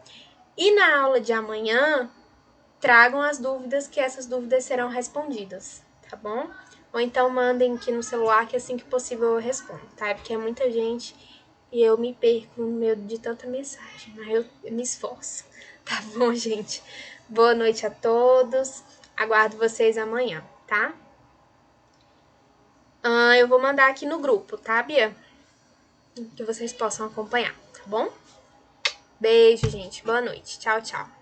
Speaker 1: E na aula de amanhã, tragam as dúvidas, que essas dúvidas serão respondidas, tá bom? Ou então mandem aqui no celular que assim que possível eu respondo, tá? Porque é muita gente e eu me perco no meio de tanta mensagem, mas eu me esforço. Tá bom, gente? Boa noite a todos. Aguardo vocês amanhã, tá? Eu vou mandar aqui no grupo, tá, Bia? Que vocês possam acompanhar, tá bom? Beijo, gente. Boa noite. Tchau, tchau.